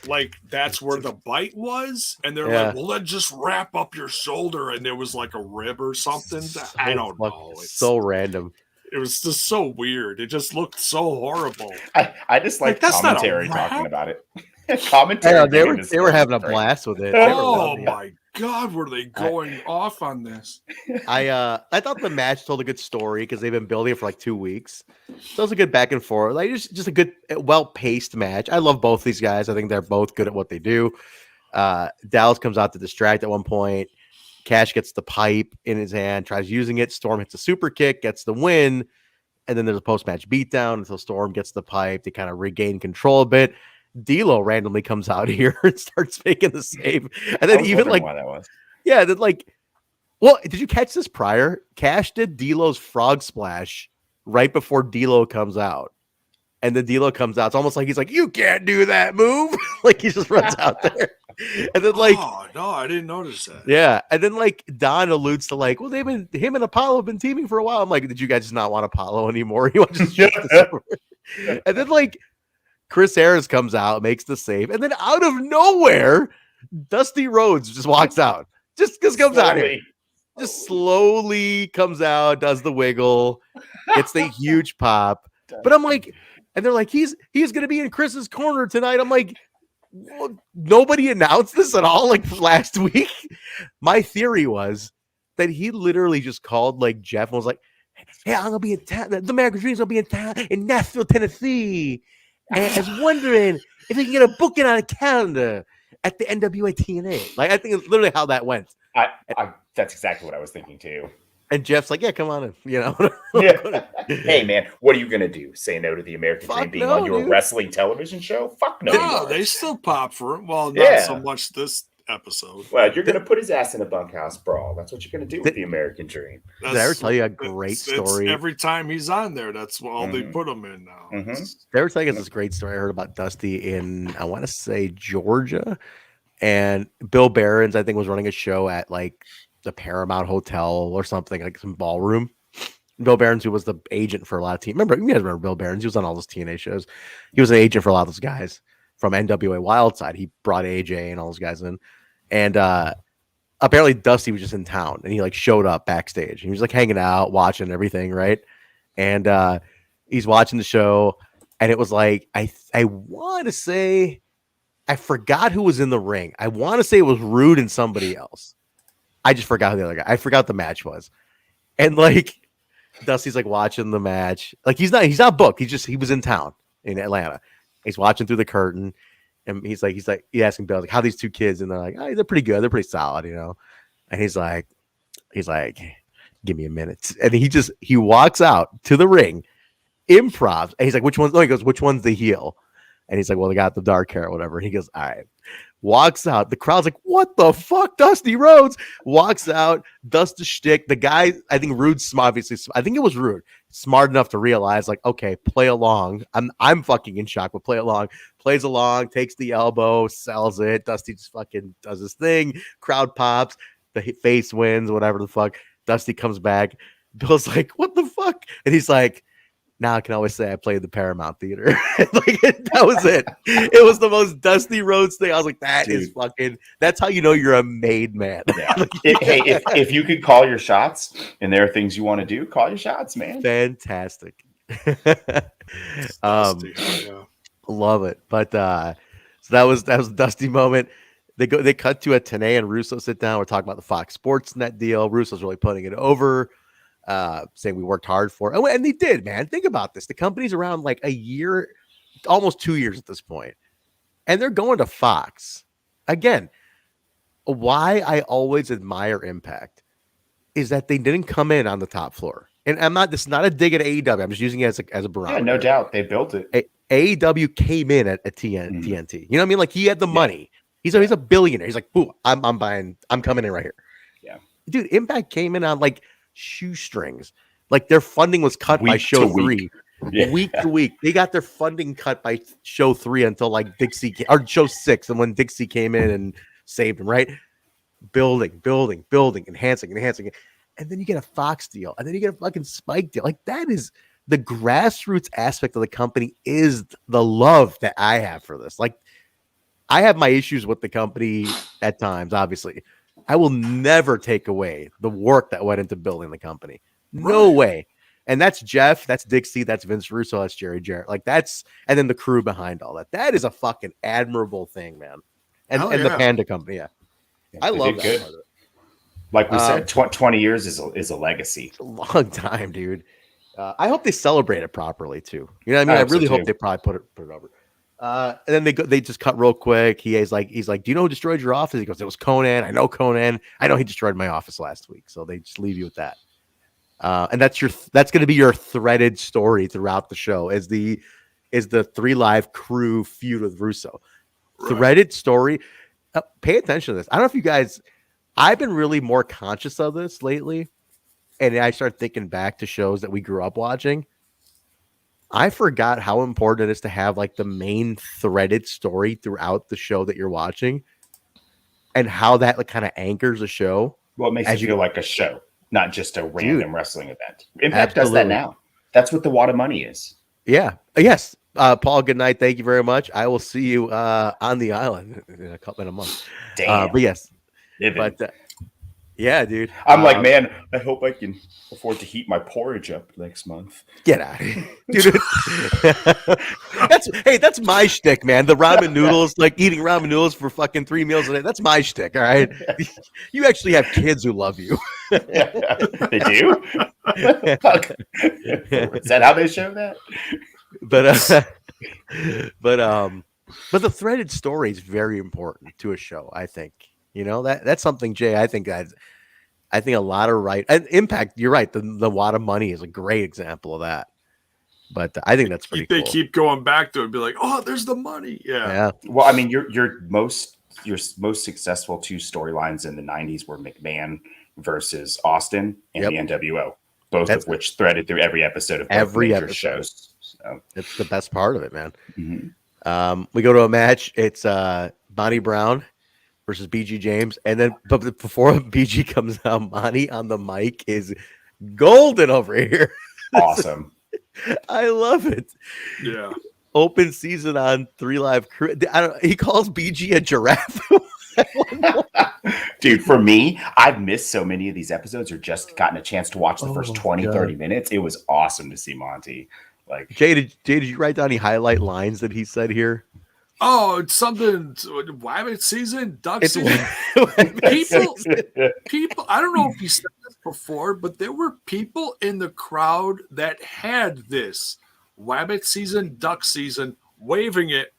like that's where the bite was. And they're like, well, let's just wrap up your shoulder. And there was like a rib or something. I don't know. It's so random. It was just so weird. It just looked so horrible. I just like that's not a commentary wrap. talking about it. Commentary. Yeah, they were having a blast with it. Oh my God, were they going off on this? I thought the match told a good story because they've been building it for like 2 weeks. So it was a good back and forth. Like just a good, well-paced match. I love both these guys. I think they're both good at what they do. Dallas comes out to distract at one point. Kash gets the pipe in his hand, tries using it. Storm hits a super kick, gets the win. And then there's a post-match beatdown until Storm gets the pipe to kind of regain control a bit. D'Lo randomly comes out here and starts making the save. And then even like, why that was. Yeah, then like, well, did you catch this prior? Kash did D'Lo's frog splash right before D'Lo comes out. And then D'Lo comes out. It's almost like he's like, you can't do that move. Like he just runs out there. And then like, oh no, I didn't notice that. Yeah. And then like Don alludes to like, well, him and Apollo have been teaming for a while. I'm like, did you guys just not want Apollo anymore? You want to just shift this over? And then like Chris Harris comes out, makes the save, and then out of nowhere, Dusty Rhodes just walks out. Just comes out here. Just slowly comes out, does the wiggle, gets the huge pop. But I'm like, and they're like, he's gonna be in Chris's corner tonight. I'm like, well, nobody announced this at all like last week. My theory was that he literally just called like Jeff and was like, hey, I'm gonna be in town. The American Dream's gonna be in town in Nashville, Tennessee. And I was wondering if they can get a booking on a calendar at the NWA-TNA. Like, I think it's literally how that went. That's exactly what I was thinking too. And Jeff's like, yeah, come on in. You know? Yeah. Hey, man, what are you going to do? Say no to the American Dream being on your wrestling television show? Fuck no. No, they still pop for it. Well, not so much this episode. Well, you're going to put his ass in a bunkhouse brawl. That's what you're going to do with the American Dream. Did I ever tell you a great story? Every time he's on there, that's all they put him in now. Did I ever tell you this great story I heard about Dusty in, I want to say, Georgia? And Bill Barons, I think, was running a show at like the Paramount Hotel or something, like some ballroom. Bill Barons, who was the agent for a lot of teams. You guys remember Bill Barons? He was on all those TNA shows. He was an agent for a lot of those guys from NWA Wildside. He brought AJ and all those guys in. And apparently Dusty was just in town and he like showed up backstage. He was like hanging out, watching everything, right? And he's watching the show, and it was like I want to say I forgot who was in the ring. I want to say it was Rude and somebody else. I just forgot who the other guy. I forgot what the match was, and like Dusty's like watching the match. Like he's not booked. He was in town in Atlanta. He's watching through the curtain. And he's like, he asking Bill, like, how are these two kids? And they're like, oh, they're pretty good. They're pretty solid, you know? And he's like, give me a minute. And he walks out to the ring, improv. And he's like, which one's, he goes, which one's the heel? And he's like, well, they got the dark hair or whatever. And he goes, all right. Walks out. The crowd's like, what the fuck? Dusty Rhodes walks out, does the shtick. The guy, I think Rude's obviously, I think it was Rude, smart enough to realize, like, okay, play along. I'm fucking in shock, but play along. Plays along, takes the elbow, sells it. Dusty just fucking does his thing. Crowd pops. The face wins, whatever the fuck. Dusty comes back. Bill's like, what the fuck? And he's like, now I can always say I played the Paramount Theater. Like that was it. It was the most Dusty Rhodes thing. I was like, that's how you know you're a made man. Yeah. If you could call your shots and there are things you want to do, call your shots, man. Fantastic. Dusty, yeah. Love it. But so that was a Dusty moment. They cut to a TNA and Russo sit down. We're talking about the Fox Sports Net deal. Russo's really putting it over. Saying we worked hard for it. And they did, man. Think about this. The company's around like a year, almost 2 years at this point, and they're going to Fox. Again, why I always admire Impact is that they didn't come in on the top floor. And this is not a dig at AEW. I'm just using it as a barometer. Yeah, no doubt. They built it. AEW came in at TNT. You know what I mean? Like he had the money. He's a billionaire. He's like, "Ooh, I'm coming in right here." Yeah. Dude, Impact came in on like shoestrings. Like their funding was cut by show 3. Week to week. They got their funding cut by show 3 until like Dixie or show 6, and when Dixie came in and saved him, right? Building, enhancing. And then you get a Fox deal, and then you get a fucking Spike deal. Like that is the grassroots aspect of the company is the love that I have for this. Like I have my issues with the company at times, obviously. I will never take away the work that went into building the company. No way. And that's Jeff, that's Dixie, that's Vince Russo, that's Jerry Jarrett. Like that's, and then the crew behind all that. That is a fucking admirable thing, man. And the Panda Company, I love that part of it. Like we said, 20 years is a legacy. It's a long time, dude. I hope they celebrate it properly too. You know what I mean? I really hope they probably put it over. And then they just cut real quick. He's like, do you know who destroyed your office? He goes, it was Conan. I know Conan. I know he destroyed my office last week. So they just leave you with that. And that's going to be your threaded story throughout the show is the 3 Live crew feud with Russo. Right. Threaded story. Pay attention to this. I don't know if you guys, I've been really more conscious of this lately. And I started thinking back to shows that we grew up watching. I forgot how important it is to have like the main threaded story throughout the show that you're watching and how that like kind of anchors a show. Well, it makes it feel like a show, not just a random wrestling event. Impact does that now. That's what the wad of money is. Yeah. Yes. Paul, good night. Thank you very much. I will see you on the island in a month. Damn. But yes. But yeah, dude. I'm like, man, I hope I can afford to heat my porridge up next month. Get out of here. Dude. That's my shtick, man. The ramen noodles, like eating ramen noodles for fucking 3 meals a day. That's my shtick, all right? You actually have kids who love you. They do? Is that how they show that? But the threaded story is very important to a show, I think. You know, that's something, Jay, I think a lot of and Impact, you're right. The wad of money is a great example of that. But I think that's pretty cool. They keep going back to it and be like, oh, there's the money. Yeah. Well, I mean, your most successful 2 storylines in the 90s were McMahon versus Austin and the NWO, both of which threaded through every episode of every major shows. So it's the best part of it, man. Mm-hmm. We go to a match. It's Bonnie Brown versus BG James, and then but before BG comes out, Monty on the mic is golden over here. Awesome. I love it. Yeah. Open season on 3 Live crew. He calls BG a giraffe. Dude, for me, I've missed so many of these episodes or just gotten a chance to watch the first 20, 30 minutes. It was awesome to see Monty. Like, Jay, did you write down any highlight lines that he said here? Oh, it's something. Wabbit season, duck It's season. People. I don't know if you said this before, but there were people in the crowd that had this Wabbit season, duck season, waving it.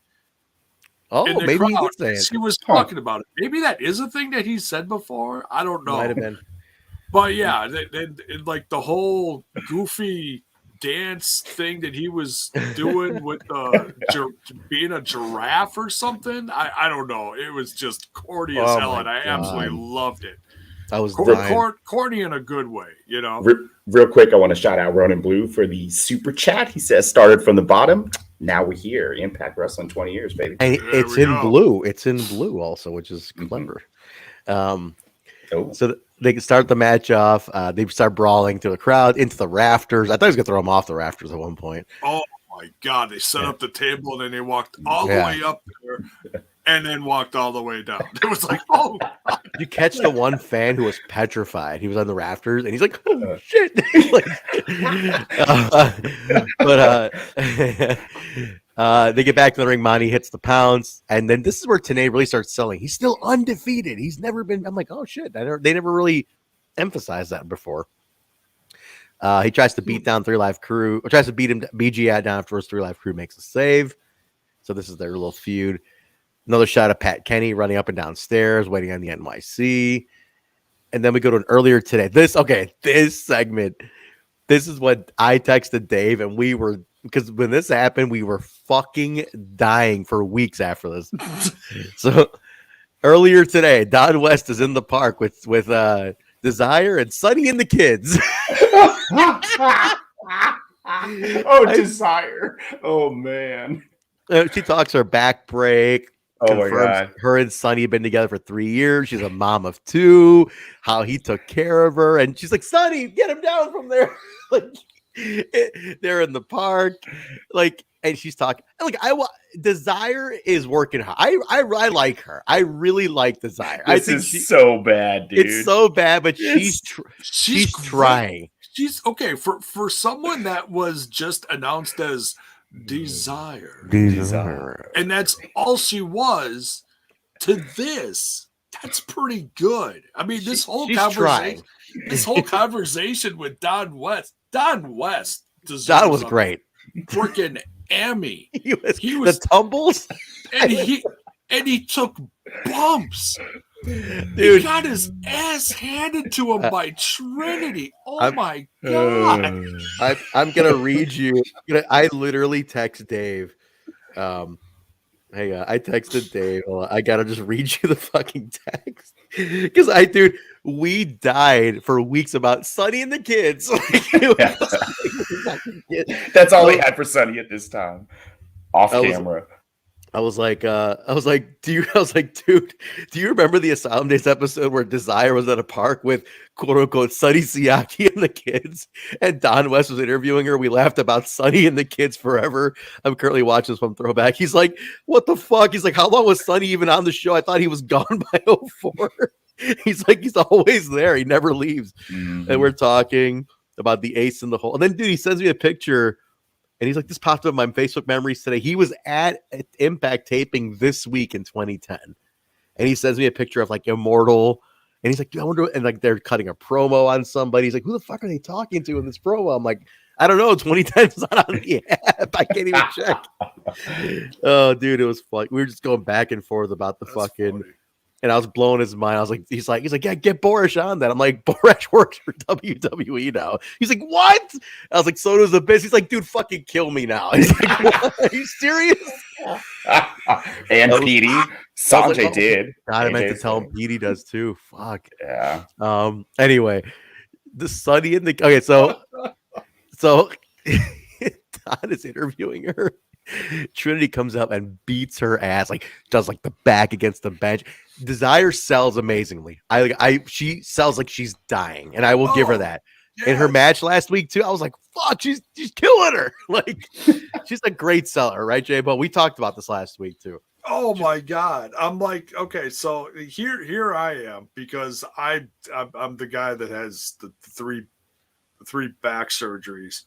Oh, in the maybe he crowd. did say it. She was talking about it. Maybe that is a thing that he said before. I don't know. Might have been. But yeah, like the whole goofy dance thing that he was doing with being a giraffe or something. I don't know. It was just corny as hell, and I absolutely loved it. I was corny in a good way, you know. Real quick, I want to shout out Ronan Blue for the super chat. He says, "Started from the bottom. Now we're here. Impact Wrestling 20 years, baby." And it's in blue. It's in blue also, which is clever. So they can start the match off. They start brawling through the crowd into the rafters. I thought he was gonna throw them off the rafters at one point. Oh my god! They set up the table and then they walked all the way up there, and then walked all the way down. It was like, oh. Did you catch the one fan who was petrified? He was on the rafters and he's like, "Oh shit!" They get back to the ring. Monty hits the pounce, and then this is where TNA really starts selling. He's still undefeated. He's never been. I'm like, oh shit! They never really emphasized that before. He tries to beat down 3 Live Crew, or tries to beat him BG down afterwards. 3 Live Crew makes a save. So this is their little feud. Another shot of Pat Kenny running up and down stairs, waiting on the NYC. And then we go to an earlier today. This segment. This is what I texted Dave, and we were, because when this happened, we were fucking dying for weeks after this. So earlier today, Don West is in the park with Desire and Sonny and the kids. Desire. Oh, man. She talks her back break. Oh my God. Her and Sonny have been together for 3 years. She's a mom of 2. How he took care of her, and she's like, "Sonny, get him down from there." Like, they're in the park, like, and she's talking. Like, Desire is working hard. I like her. I really like Desire. This is so bad, dude. It's so bad, but she's trying. She's okay for someone that was just announced as Desire, and that's all she was to this. That's pretty good. I mean, this whole conversation with Don West deserves Don was great. Freaking Emmy. He was the tumbles, and he took bumps. Dude, he got his ass handed to him by Trinity. Oh my god! I'm gonna read you. I literally text Dave. Hang on, I texted Dave. I gotta just read you the fucking text because we died for weeks about Sonny and the kids. That's all they had for Sonny at this time, off camera. I was like, dude, do you remember the Asylum Days episode where Desire was at a park with quote unquote Sonny Siaki and the kids, and Don West was interviewing her? We laughed about Sonny and the kids forever. I'm currently watching this from Throwback. He's like, what the fuck? He's like, how long was Sonny even on the show? I thought he was gone by 04. He's like, he's always there. He never leaves. Mm-hmm. And we're talking about the ace in the hole. And then, dude, he sends me a picture. And he's like, this popped up in my Facebook memories today. He was at Impact taping this week in 2010. And he sends me a picture of like Immortal. And he's like, I wonder, and like they're cutting a promo on somebody. He's like, who the fuck are they talking to in this promo? I'm like, I don't know. 2010 is not on the app. I can't even check. Oh, dude, it was fun. We were just going back and forth about the fucking. Funny. And I was blowing his mind. I was like, he's like, yeah, get Boris on that. I'm like, Boris works for WWE now. He's like, what? I was like, so does the biz. He's like, dude, fucking kill me now. He's like, what? Are you serious? And Petey, Sonjay like, did. God, I meant to tell him Petey does too. Fuck. Yeah. Anyway, the Sonny and the okay, so Don is interviewing her. Trinity comes up and beats her ass, like does like the back against the bench. Desire sells amazingly. She sells like she's dying, and I will give her that. Yes. In her match last week too, I was like, "Fuck, she's killing her!" Like she's a great seller, right, J-Bo? We talked about this last week too. Oh my God. I'm like, okay, so here I am, because I'm the guy that has the three back surgeries,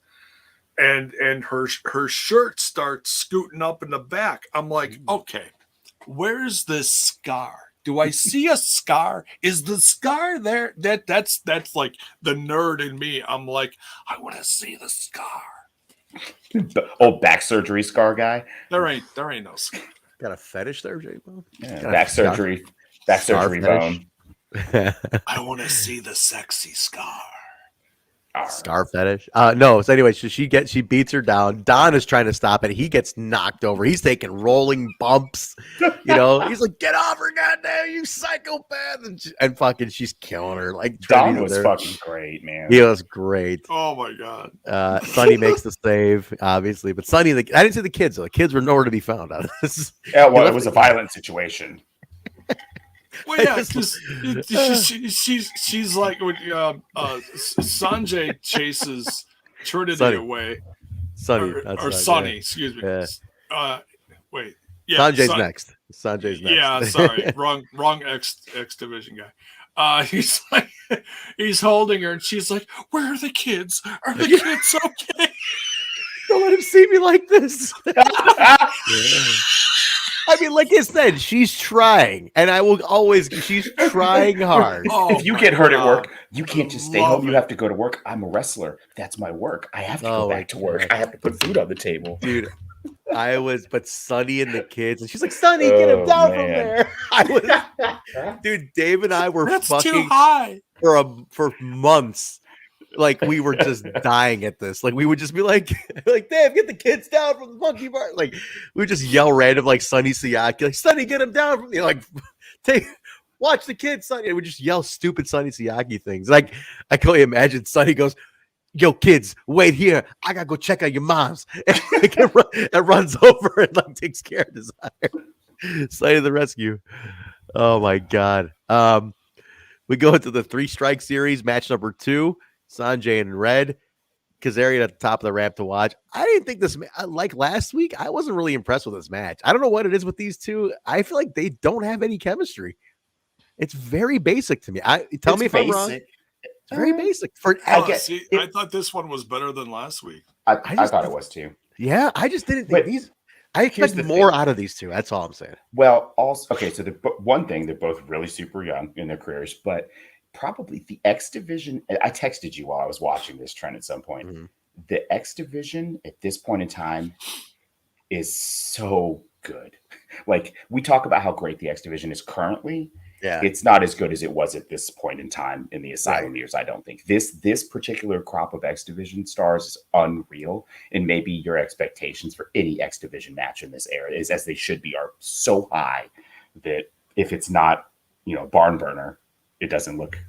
and her shirt starts scooting up in the back. I'm like, okay, where's this scar? Do I see a scar? Is the scar there? That's like the nerd in me. I'm like, I want to see the scar. The old back surgery scar guy. There ain't no scar. Got a fetish there, J-Bone? Yeah, Got a back scar- surgery scar bone. I want to see the sexy scar. Scar fetish. No. So anyway, she beats her down. Don is trying to stop it. He gets knocked over. He's taking rolling bumps. You know, he's like, "Get off her, goddamn, you psychopath!" And fucking, she's killing her. Like Don was fucking great, man. He was great. Oh my God. Sonny makes the save, obviously, but Sonny, I didn't see the kids. Though. The kids were nowhere to be found. Out of this. Yeah, well, it was a violent situation. Well, yeah, because she's like when Sonjay chases Trinity Sonny. away, Sonny or Sonny, excuse me. Yeah. Wait, yeah, Sanjay's next. Sanjay's next. Yeah, sorry, wrong X division guy. He's like, he's holding her, and she's like, "Where are the kids? Are the kids okay?" Don't let him see me like this. I mean, like I said, she's trying, and I will always. She's trying hard. If you get hurt at work, you can't just stay home. You have to go to work. I'm a wrestler. That's my work. I have to go back to work. I have to put food on the table. Dude, but Sonny and the kids, and she's like, "Sonny, get him down from there." Dude, Dave and I were That's fucking too high for months. Like, we were just dying at this. Like, we would just be like, Dave, get the kids down from the monkey bar. Like, we would just yell random, like Sonny Siaki, like, "Sonny, get him down from the," like, watch the kids, Sonny. And we just yell stupid Sonny Siaki things. Like, I can only imagine Sonny goes, "Yo, kids, wait here. I gotta go check on your moms." And runs over and like takes care of Desire. Sonny the rescue. Oh my God. We go into the 3-strike series, match number 2. Sonjay in red, Kazarian at the top of the ramp to watch. I didn't think this, like last week, I wasn't really impressed with this match. I don't know what it is with these two. I feel like they don't have any chemistry. It's very basic to me. Tell me if I'm wrong. It's very basic. I thought this one was better than last week. I thought it was too. Yeah, I just didn't think these. I expect more out of these two. That's all I'm saying. Well, also, okay, so one thing, they're both really super young in their careers, but probably the X division. I texted you while I was watching this trend at some point. Mm-hmm. The X division at this point in time is so good. Like, we talk about how great the X division is currently. Yeah, it's not as good as it was at this point in time in the Asylum years. I don't think this particular crop of X division stars is unreal, and maybe your expectations for any X division match in this era is, as they should be, are so high that if it's not, barn burner, it doesn't look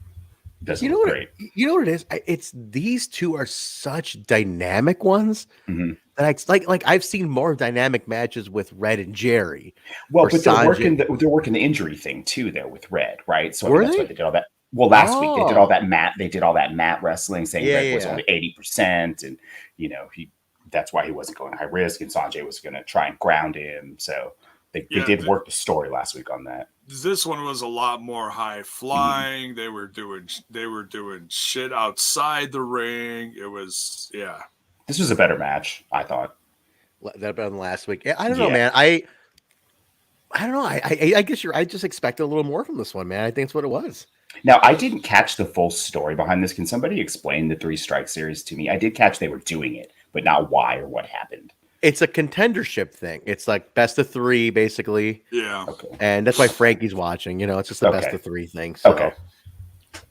great. You know what it is? It's these two are such dynamic ones. Mm-hmm. That like I've seen more dynamic matches with Red and Jerry. Well, but they're working the injury thing too, though, with Red, right? So that's why they did all that. Well, last week they did all that mat wrestling, saying Red was only 80%, and that's why he wasn't going high risk, and Sonjay was going to try and ground him. So they did work the story last week on that. This one was a lot more high flying. Mm-hmm. They were doing shit outside the ring. It was This was a better match, I thought. That better than last week. I don't know, man. I don't know. I guess I just expected a little more from this one, man. I think it's what it was. Now, I didn't catch the full story behind this. Can somebody explain the 3-strike series to me? I did catch they were doing it, but not why or what happened. It's a contendership thing. It's like best of 3, basically. Yeah. Okay. And that's why Frankie's watching. It's just the best of 3 thing. So,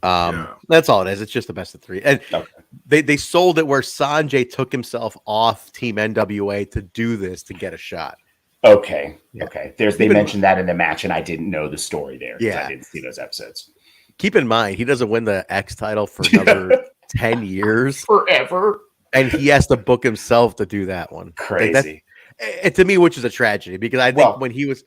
that's all it is. It's just the best of 3. And they sold it where Sonjay took himself off Team NWA to do this to get a shot. Okay. Yeah. Okay. They mentioned that in the match, and I didn't know the story there. Yeah. I didn't see those episodes. Keep in mind, he doesn't win the X title for another 10 years. Forever. And he has to book himself to do that one. Crazy. To me, which is a tragedy, because I think when he was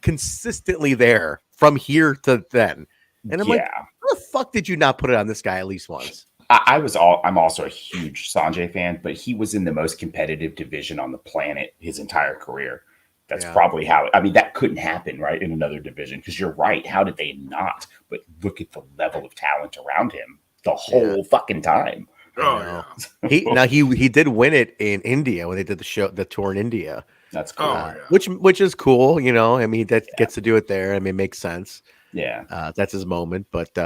consistently there from here to then. And I'm like, how the fuck did you not put it on this guy at least once? I'm also a huge Sonjay fan, but he was in the most competitive division on the planet his entire career. That's Yeah. probably how. I mean, that couldn't happen, right, in another division. Because you're right. How did they not? But look at the level of talent around him the whole fucking time. Oh yeah. He did win it in India when they did the tour in India. That's cool. Oh, yeah. Which is cool, you know. I mean, that gets to do it there. I mean, it makes sense. Yeah. That's his moment. But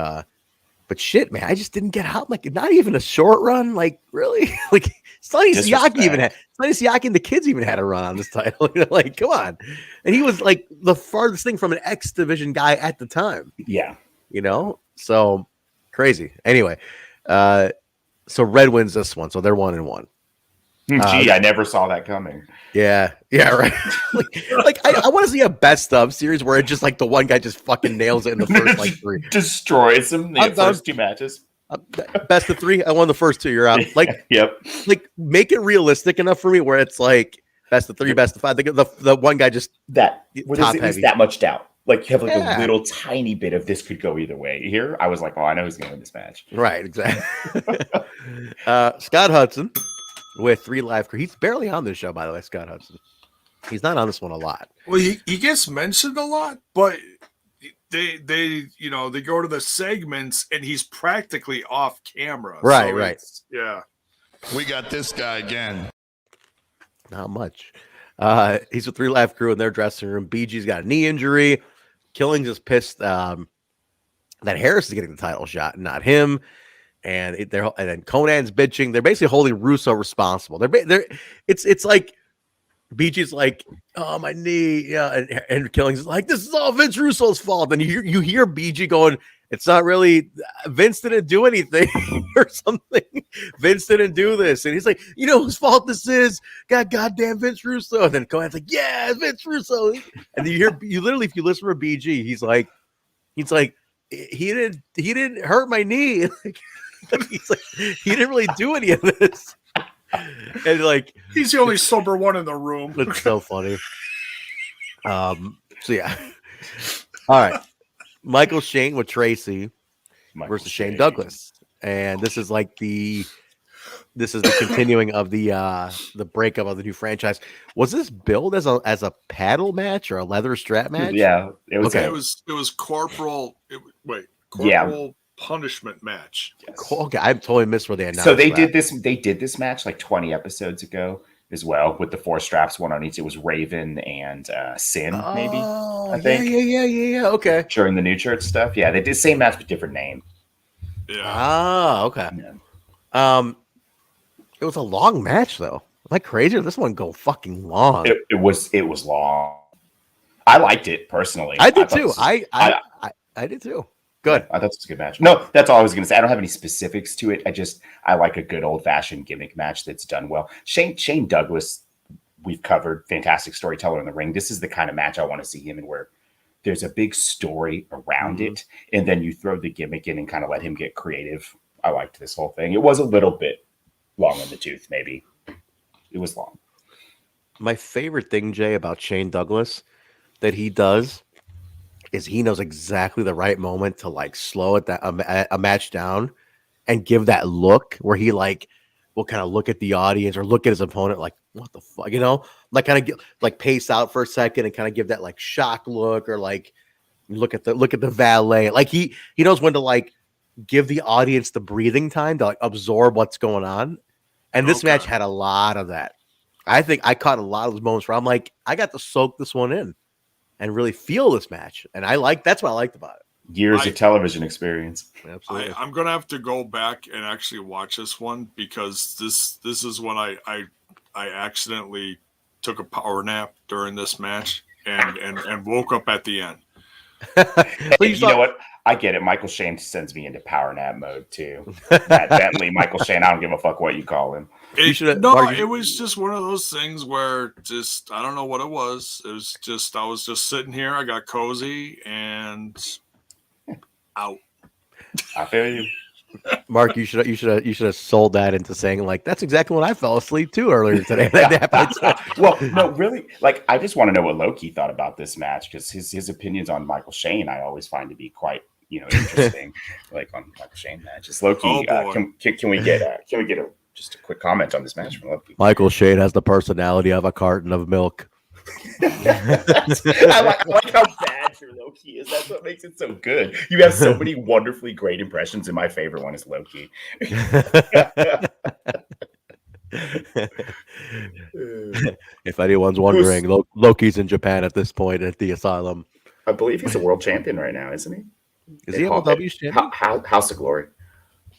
shit, man, I just didn't get out. Like, not even a short run. Like, really? Like, Sonny Siaki even had Sonny Siaki and the kids even had a run on this title. You know, like, come on. And he was like the farthest thing from an X division guy at the time. Yeah. You know, so crazy. Anyway, so Red wins this one, so they're 1-1. Gee, I never saw that coming. Yeah, right. like I want to see a best of series where it just like the one guy just fucking nails it in the first like 3, destroys him in the first 2 matches. Best of 3. I won the first 2. You're out. Like, yep. Like, make it realistic enough for me where it's like best of 3, best of 5. The one guy just that top there's heavy. that much doubt. Like, you have like a little tiny bit of this could go either way. Here, I was like, oh, I know who's going to win this match. Right, exactly. Scott Hudson with 3 live crew. He's barely on this show, by the way, Scott Hudson. He's not on this one a lot. Well, he gets mentioned a lot, but they go to the segments and he's practically off camera. Right, so right. Yeah. We got this guy again. Not much. He's with 3 live crew in their dressing room. BG's got a knee injury. Killings is pissed that Harris is getting the title shot, not him. And then Conan's bitching. They're basically holding Russo responsible. It's like BG's like, oh, my knee, yeah, and Killings is like, this is all Vince Russo's fault. And you hear BG going, it's not really, Vince didn't do anything or something. Vince didn't do this. And he's like, you know whose fault this is? Goddamn Vince Russo. And then Cohen's like, yeah, Vince Russo. And you literally, if you listen for BG, he's like, he didn't hurt my knee. He's like, he didn't really do any of this. And like, he's the only sober one in the room. It's so funny. So yeah. All right. Michael Shane with Traci versus Shane Douglas. And this is like the continuing of the breakup of the new franchise. Was this billed as a paddle match or a leather strap match? Yeah, it was. Okay. It was Corporal Punishment Match. Yes. Okay, I totally missed where they announced. So they did this match like 20 episodes ago as well, with the 4 straps, one on each. It was Raven and Sin, maybe. I think. Yeah. Okay. During the New Church stuff, yeah, they did the same match with different name. Yeah. Okay. Yeah. It was a long match though. Am I crazy? This one go fucking long. It was long. I liked it personally. I did too. I did too. Good. I thought it was a good match. No, that's all I was going to say. I don't have any specifics to it. I like a good old fashioned gimmick match that's done well. Shane Douglas, we've covered, fantastic storyteller in the ring. This is the kind of match I want to see him in, where there's a big story around it, and then you throw the gimmick in and kind of let him get creative. I liked this whole thing. It was a little bit long in the tooth, maybe. It was long. My favorite thing, Jay, about Shane Douglas that he does is he knows exactly the right moment to like slow it a match down and give that look where he like will kind of look at the audience or look at his opponent like, what the fuck, you know, like kind of get like pace out for a second and kind of give that like shock look, or like look at the valet. Like he knows when to like give the audience the breathing time to like absorb what's going on. And this match had a lot of that. I think I caught a lot of those moments where I'm like, I got to soak this one in and really feel this match. And that's what I liked about it. Years of television experience. Absolutely. I'm gonna have to go back and actually watch this one, because this is when I accidentally took a power nap during this match and woke up at the end. You know what? I get it. Michael Shane sends me into power nap mode too. Matt Bentley, Michael Shane. I don't give a fuck what you call him. It was just one of those things where just I don't know what it was. It was just I was just sitting here. I got cozy and out. I feel you. Mark, you should have sold that into saying like that's exactly when I fell asleep too earlier today. Well, no, really, like I just want to know what Loki thought about this match, because his opinions on Michael Shane I always find to be quite interesting. Like on Michael Shane matches. Loki, can we get just a quick comment on this match from Loki? Michael Shane has the personality of a carton of milk. I like how bad your Loki is. That's what makes it so good. You have so many wonderfully great impressions, and my favorite one is Loki. If anyone's wondering, Loki's in Japan at this point at the Asylum. I believe he's a world champion right now, isn't he? Is he a W's champion? House of Glory.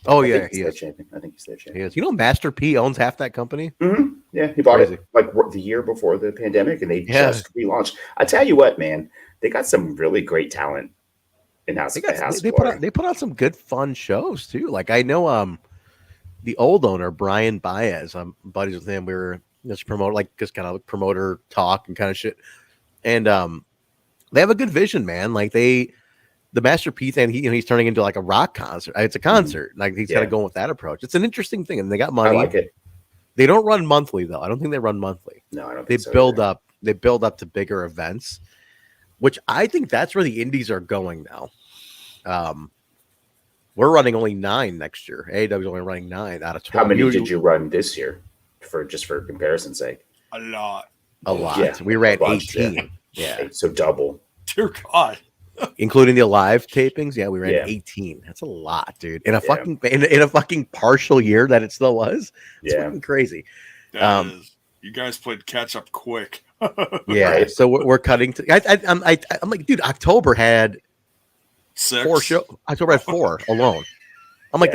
Oh, yeah, he is. Champion. I think he's their champion. He is. You know, Master P owns half that company? Mm-hmm. Yeah, he bought it like the year before the pandemic, and they just relaunched. I tell you what, man, they got some really great talent in House of Glory. They put on some good, fun shows, too. Like, I know the old owner, Brian Baez, I'm buddies with him. We were just kind of promoter talk and kind of shit. And they have a good vision, man. Like, the Master P thing, he's turning into like a rock concert. It's a concert. Like, he's kind of going with that approach. It's an interesting thing, and they got money. I like it. They don't run monthly though. I don't think they run monthly. No, I don't. They build up. They build up to bigger events, which I think that's where the indies are going now. We're running only 9 next year. AEW is only running 9 out of 12. How many did you run this year? For comparison's sake, A lot. Yeah, we ran 18. Yeah, so double. Dear God. Including the live tapings, we ran 18. That's a lot, dude. In a fucking in a fucking partial year that it still was. It's fucking crazy. You guys played catch up quick. Right. So we're cutting to. I'm like, dude. October had 6. 4 shows. October had 4 alone. I'm like,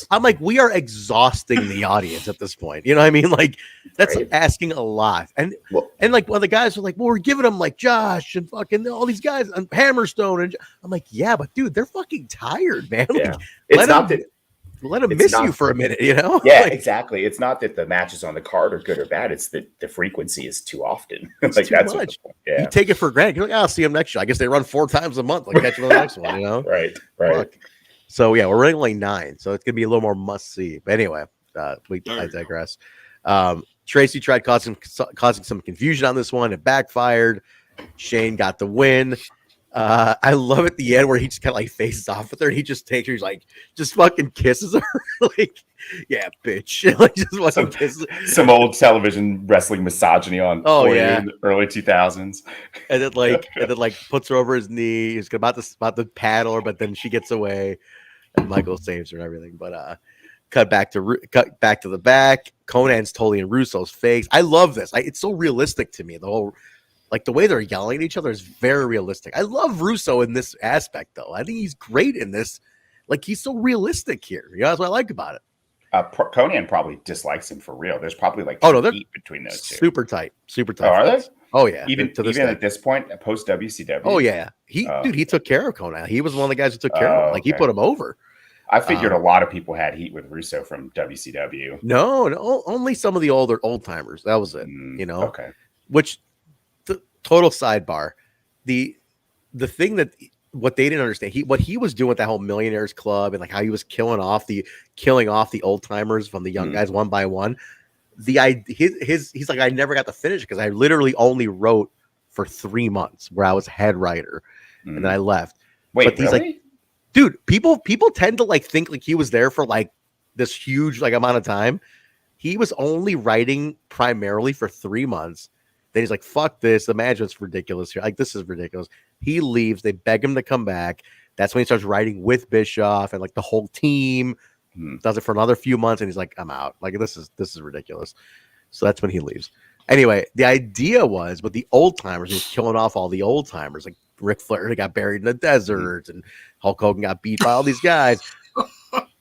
I'm like, we are exhausting the audience at this point. You know what I mean? Like, that's asking a lot. And like, when the guys are like, well, we're giving them like Josh and fucking all these guys and Hammerstone. And I'm like, yeah, but dude, they're fucking tired, man. Yeah. Like, let them miss you for a minute, you know? Yeah, exactly. It's not that the matches on the card are good or bad. It's that the frequency is too often. Like, that's much. You take it for granted. You're like, I'll see them next year. I guess they run 4 times a month. Like, catch them on the next one, you know? Right. Fuck. So we're running only 9, so it's gonna be a little more must see. But anyway, I digress. Traci tried causing some confusion on this one. It backfired. Shane got the win. I love at the end where he just kind of like faces off with her. And he just takes her. He's like, just fucking kisses her. Like, yeah, bitch. Like, just fucking kisses her. Some old television wrestling misogyny on. In the early 2000s. And then puts her over his knee. He's about to paddle her, but then she gets away. And Michael saves her and everything, but cut back to the back. Conan's totally in Russo's face. I love this. It's so realistic to me. The whole, like, the way they're yelling at each other is very realistic. I love Russo in this aspect, though. I think he's great in this. Like, he's so realistic here. You know, that's what I like about it. Conan probably dislikes him for real. There's probably like heat between those two. Super tight. Oh, are they? Oh yeah. Even at this point, post WCW. Oh yeah. He took care of Conan. He was one of the guys who took care of him. Like, he put him over. I figured a lot of people had heat with Russo from WCW. No, only some of the old timers. That was it. You know. Okay. Which, the total sidebar, the thing that what they didn't understand, what he was doing with that whole Millionaires Club and like how he was killing off the old timers from the young guys one by one. He's like, I never got to finish because I literally only wrote for 3 months where I was head writer, and then I left. Wait, but he's like, dude, people tend to like think like he was there for like this huge like amount of time. He was only writing primarily for 3 months. Then he's like, fuck this. The management's ridiculous here. Like, this is ridiculous. He leaves. They beg him to come back. That's when he starts writing with Bischoff and like the whole team. Does it for another few months, and he's like, I'm out. Like, this is ridiculous. So that's when he leaves. Anyway, the idea was with the old timers, he was killing off all the old timers. Like Ric Flair got buried in the desert, and Hulk Hogan got beat by all these guys.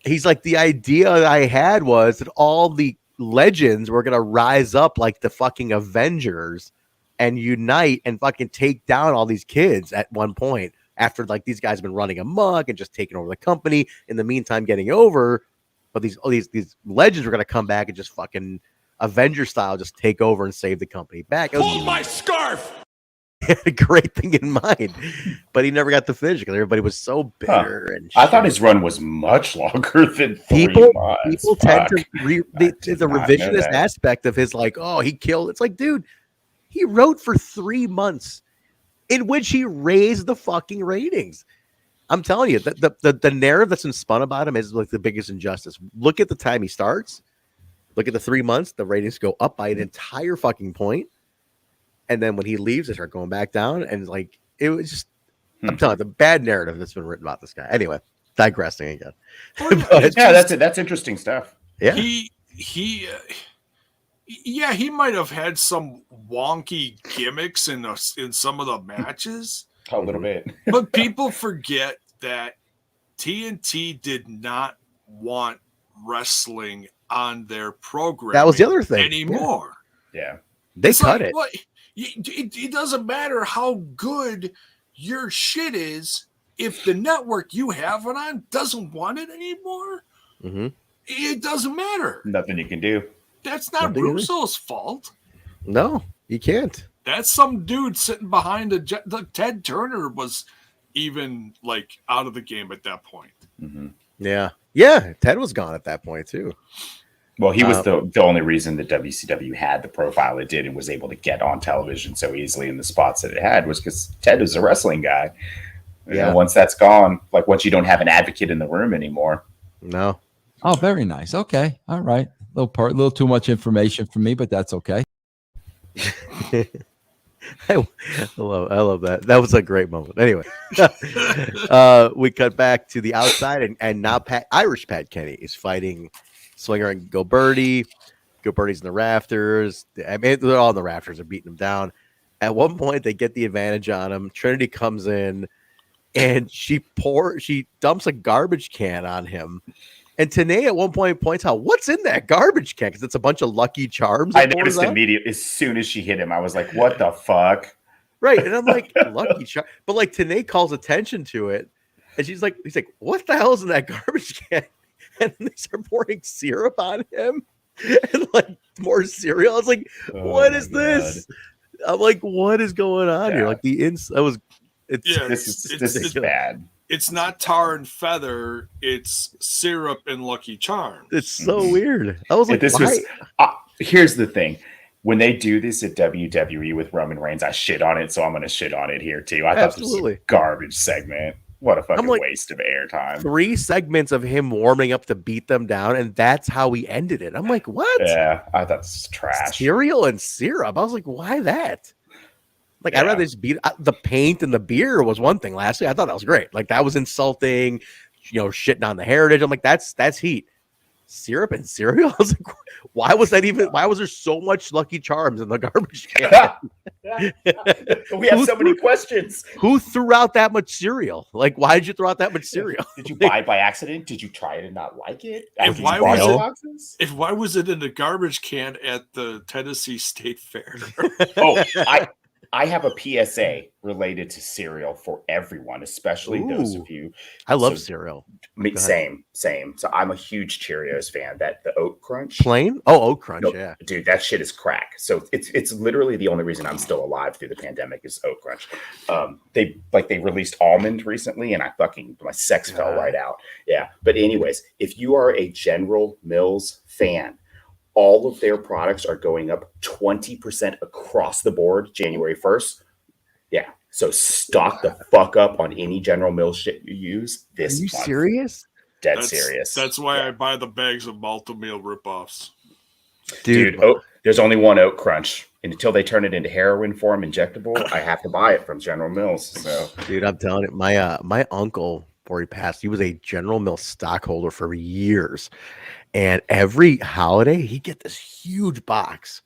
He's like, the idea that I had was that all the legends were gonna rise up like the fucking Avengers and unite and fucking take down all these kids at one point after like these guys have been running amok and just taking over the company, in the meantime getting over. But these legends were gonna come back and just fucking Avenger style just take over and save the company back. Hold my scarf. He had a great thing in mind, but he never got to finish because everybody was so bitter. And I thought his run was much longer than 3 months. People tend to the revisionist aspect of his, like, oh, he killed. It's like, dude, he wrote for 3 months in which he raised the fucking ratings. I'm telling you, the narrative that's been spun about him is like the biggest injustice. Look at the time he starts. Look at the 3 months. The ratings go up by an entire fucking point. And then when he leaves, they start going back down. And like, it was just, I'm telling you, the bad narrative that's been written about this guy. Anyway, digressing again. Well, That's interesting stuff. Yeah. He might have had some wonky gimmicks in some of the matches. A little bit. But people forget that TNT did not want wrestling on their program. That was the other thing. Anymore. Yeah. They cut it. What, it doesn't matter how good your shit is if the network you have it on doesn't want it anymore. Mm-hmm. It doesn't matter. Nothing you can do. That's not Russo's fault. No, you can't. That's some dude sitting behind Ted Turner was even like out of the game at that point. Mm-hmm. Yeah. Yeah. Ted was gone at that point too. Well, he was the only reason that WCW had the profile it did and was able to get on television so easily in the spots that it had was because Ted was a wrestling guy. You know, once that's gone, like once you don't have an advocate in the room anymore. No. Oh, very nice. Okay. All right. A little too much information for me, but that's okay. I love that. That was a great moment. Anyway, we cut back to the outside, and now Irish Pat Kenny is fighting Swinger and Gilberti. Gilberti's in the rafters. I mean, they're all in the rafters. They're beating him down. At one point, they get the advantage on him. Trinity comes in, and she dumps a garbage can on him. And Tanae at one point points out, what's in that garbage can? Because it's a bunch of Lucky Charms. I noticed immediately as soon as she hit him. I was like, what the fuck? Right. And I'm like, Lucky Charm. But like Tanae calls attention to it. And he's like, what the hell is in that garbage can? And they start pouring syrup on him and like more cereal. I was like, what is this? I'm like, what is going on here? Like this is bad. It's not tar and feather. It's syrup and Lucky Charms. It's so weird. I was like, here's the thing. When they do this at WWE with Roman Reigns, I shit on it, so I'm going to shit on it here too. I thought this was a garbage segment. What a fucking waste of airtime. 3 segments of him warming up to beat them down, and that's how we ended it. I'm like, what? Yeah, I thought this was trash. Cereal and syrup. I was like, why that? Like, I'd rather just beat the paint and the beer was one thing last year. I thought that was great. Like, that was insulting, shitting on the heritage. I'm like, that's heat. Syrup and cereal? I was like, why was there so much Lucky Charms in the garbage can? We have so many questions. Who threw out that much cereal? Like, why did you throw out that much cereal? Did you buy it by accident? Did you try it and not like it? Why was it in the garbage can at the Tennessee State Fair? I have a PSA related to cereal for everyone, especially those of you. I love cereal. Same. So I'm a huge Cheerios fan. The Oat Crunch. Plain? Oh, Oat Crunch, yeah. Dude, that shit is crack. So it's literally the only reason I'm still alive through the pandemic is Oat Crunch. They released almond recently, and my sex fell right out. Yeah. But anyways, if you are a General Mills fan, all of their products are going up 20% across the board January 1st. Yeah. So stock the fuck up on any General Mills shit you use this month. Are you serious? Dead serious. That's why I buy the bags of Multi-Meal ripoffs. Dude, there's only one Oat Crunch. And until they turn it into heroin form injectable, I have to buy it from General Mills. So, dude, I'm telling you, my uncle, before he passed, he was a General Mills stockholder for years. And every holiday, he'd get this huge box.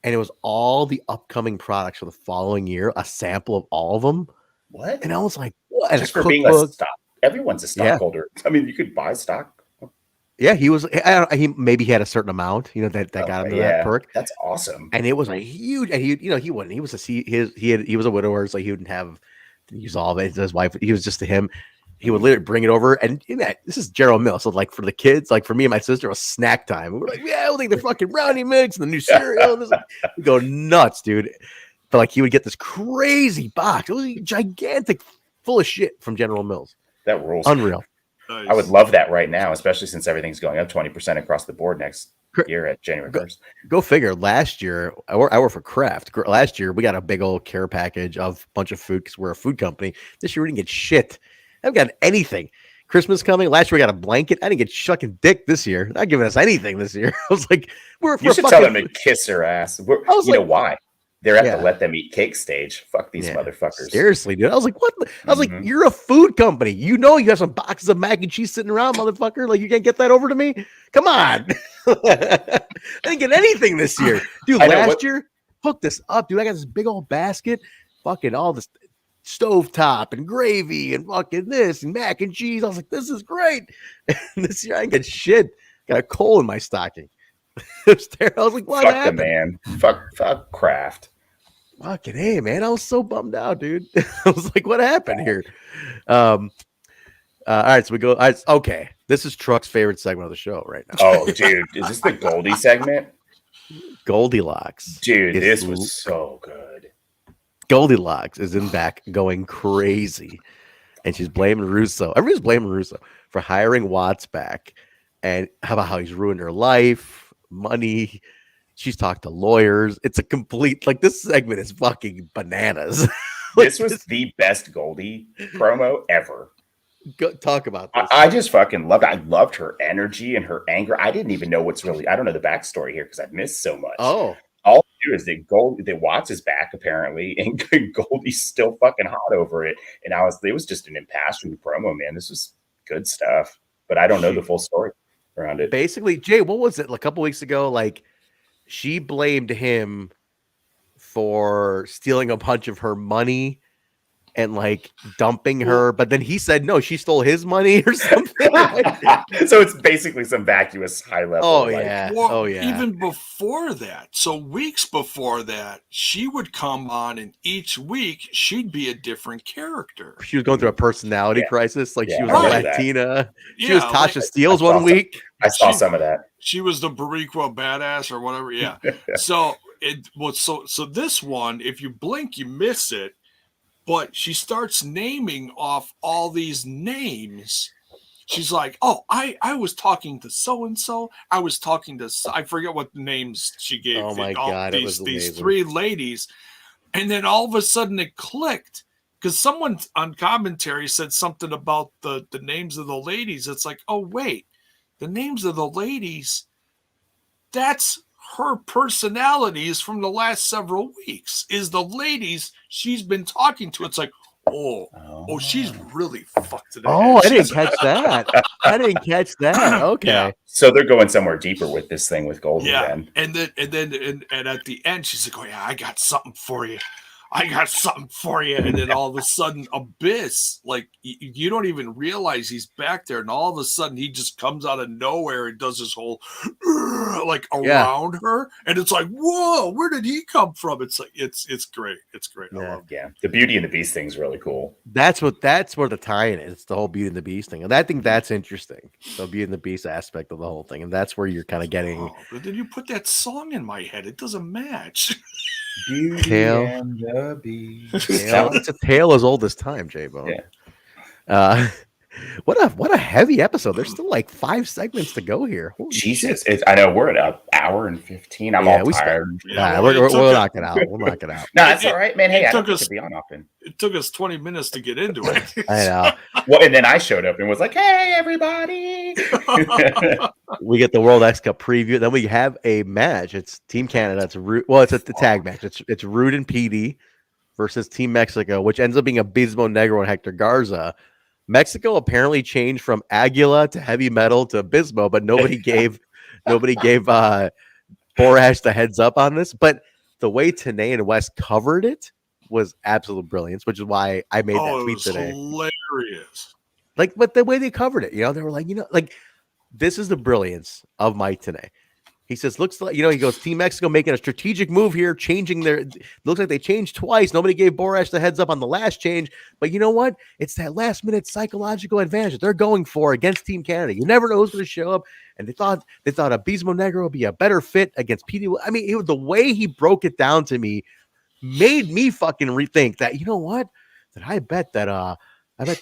And it was all the upcoming products for the following year, a sample of all of them. What? And I was like, what? Just for being a stock. Everyone's a stockholder. Yeah. I mean, you could buy stock. Yeah, he was. He maybe he had a certain amount, that got him that perk. That's awesome. And it was a huge. And he wouldn't. He was he was a widower, so he wouldn't have to use all of it. His wife. He was just to him. He would literally bring it over, and this is General Mills. So, like for the kids, like for me and my sister, it was snack time. We were like, "Yeah, we'll take the fucking brownie mix and the new cereal." And we go nuts, dude. But like, he would get this crazy box. It was gigantic, full of shit from General Mills. That rules. Unreal. Nice. I would love that right now, especially since everything's going up 20% across the board next year at January 1st. Go figure. Last year, I work for Kraft. Last year, we got a big old care package of a bunch of food because we're a food company. This year, we didn't get shit. I haven't got anything. Christmas coming. Last year, we got a blanket. I didn't get fucking dick this year. Not giving us anything this year. I was like, you should tell them to kiss her ass. You know why? They're at the let them eat cake stage. Fuck these Yeah. motherfuckers. Seriously, dude. I was like, what? I was like, you're a food company. You know you have some boxes of mac and cheese sitting around, motherfucker. Like, you can't get that over to me? Come on. I didn't get anything this year. Dude, last year, hook this up, dude. I got this big old basket, fucking all this stovetop and gravy and fucking this and mac and cheese. I was like, this is great. And this year I didn't get shit. Got a coal in my stocking. I was like, what happened? Fuck the man. Fuck Kraft. Fucking hey, man. I was so bummed out, dude. I was like, what happened here? All right, so we go. Okay, this is Truck's favorite segment of the show right now. Oh, dude. Is this the Goldie segment? Goldilocks. Dude, this was so good. Goldilocks is in back going crazy. And she's blaming Russo. Everybody's blaming Russo for hiring Watts back. And how about how he's ruined her life, money. She's talked to lawyers. It's a complete, like, this segment is fucking bananas. This was the best Goldie promo ever. Go, talk about this. I just fucking loved it. I loved her energy and her anger. I didn't even know what's really, I don't know the backstory here because I've missed so much. Oh. All I do is that Watts is back apparently, and Goldie's still fucking hot over it. And it was just an impassioned promo, man. This was good stuff, but I don't know the full story around it. Basically, Jay, what was it? A couple weeks ago, like, she blamed him for stealing a bunch of her money and like dumping her, but then he said no, she stole his money or something. So it's basically some vacuous high level. Oh yeah. Well, Oh yeah. Even before that, so weeks before that, she would come on, and each week she'd be a different character. She was going through a personality crisis. Like she was I a Latina. She Yeah, was Tasha like, Steele one week. I saw some of that. She was the Boricua badass or whatever. Yeah. So this one, if you blink, you miss it. But she starts naming off all these names. She's like, oh, I was talking to so-and-so. I was talking to, I forget what names she gave. Oh my God. These three ladies. And then all of a sudden it clicked because someone on commentary said something about the names of the ladies. It's like, oh, wait, the names of the ladies, that's her personalities from the last several weeks is the ladies she's been talking to. It's like, oh, she's really fucked today. Oh, I didn't catch that. I didn't catch that. Okay. Yeah. So they're going somewhere deeper with this thing with Goldie. Yeah. Then. And then at the end, she's like, oh yeah, I got something for you. And then all of a sudden, Abyss, like you don't even realize he's back there, and all of a sudden he just comes out of nowhere and does this whole like around her, and it's like, whoa, where did he come from? It's like it's great, it's great. I love it. Yeah, the Beauty and the Beast thing's really cool. That's where the tie-in is. It's the whole Beauty and the Beast thing, and I think that's interesting. The Beauty and the Beast aspect of the whole thing, and that's where you're kind of getting. Oh, but then you put that song in my head; it doesn't match. Beauty Tale. and the Beast. It's a tale as old as time, J-Bone. Yeah. What a heavy episode. There's still like 5 segments to go here. Holy Jesus, shit. I know we're at an hour and 15. I'm all tired. We'll knock it out. We'll knock it out. No, that's all right, man. Hey, I don't us- get to be on often. It took us 20 minutes to get into it. I know. Well, and then I showed up and was like, "Hey, everybody!" We get the World X Cup preview. Then we have a match. It's Team Canada. It's a tag match. It's Rude and PD versus Team Mexico, which ends up being Abismo Negro and Hector Garza. Mexico apparently changed from Aguila to Heavy Metal to Abismo, but nobody gave Borash the heads up on this. But the way TNA and West covered it was absolute brilliance, which is why I made that tweet today. Hilarious. Like, but the way they covered it, they were like, like, this is the brilliance of Mike TNA. He says, looks like, he goes, Team Mexico making a strategic move here, changing looks like they changed twice. Nobody gave Borash the heads up on the last change. But you know what? It's that last minute psychological advantage that they're going for against Team Canada. You never know who's going to show up. And they thought Abismo Negro would be a better fit against PD. I mean, the way he broke it down to me made me fucking rethink that, you know what? That I bet that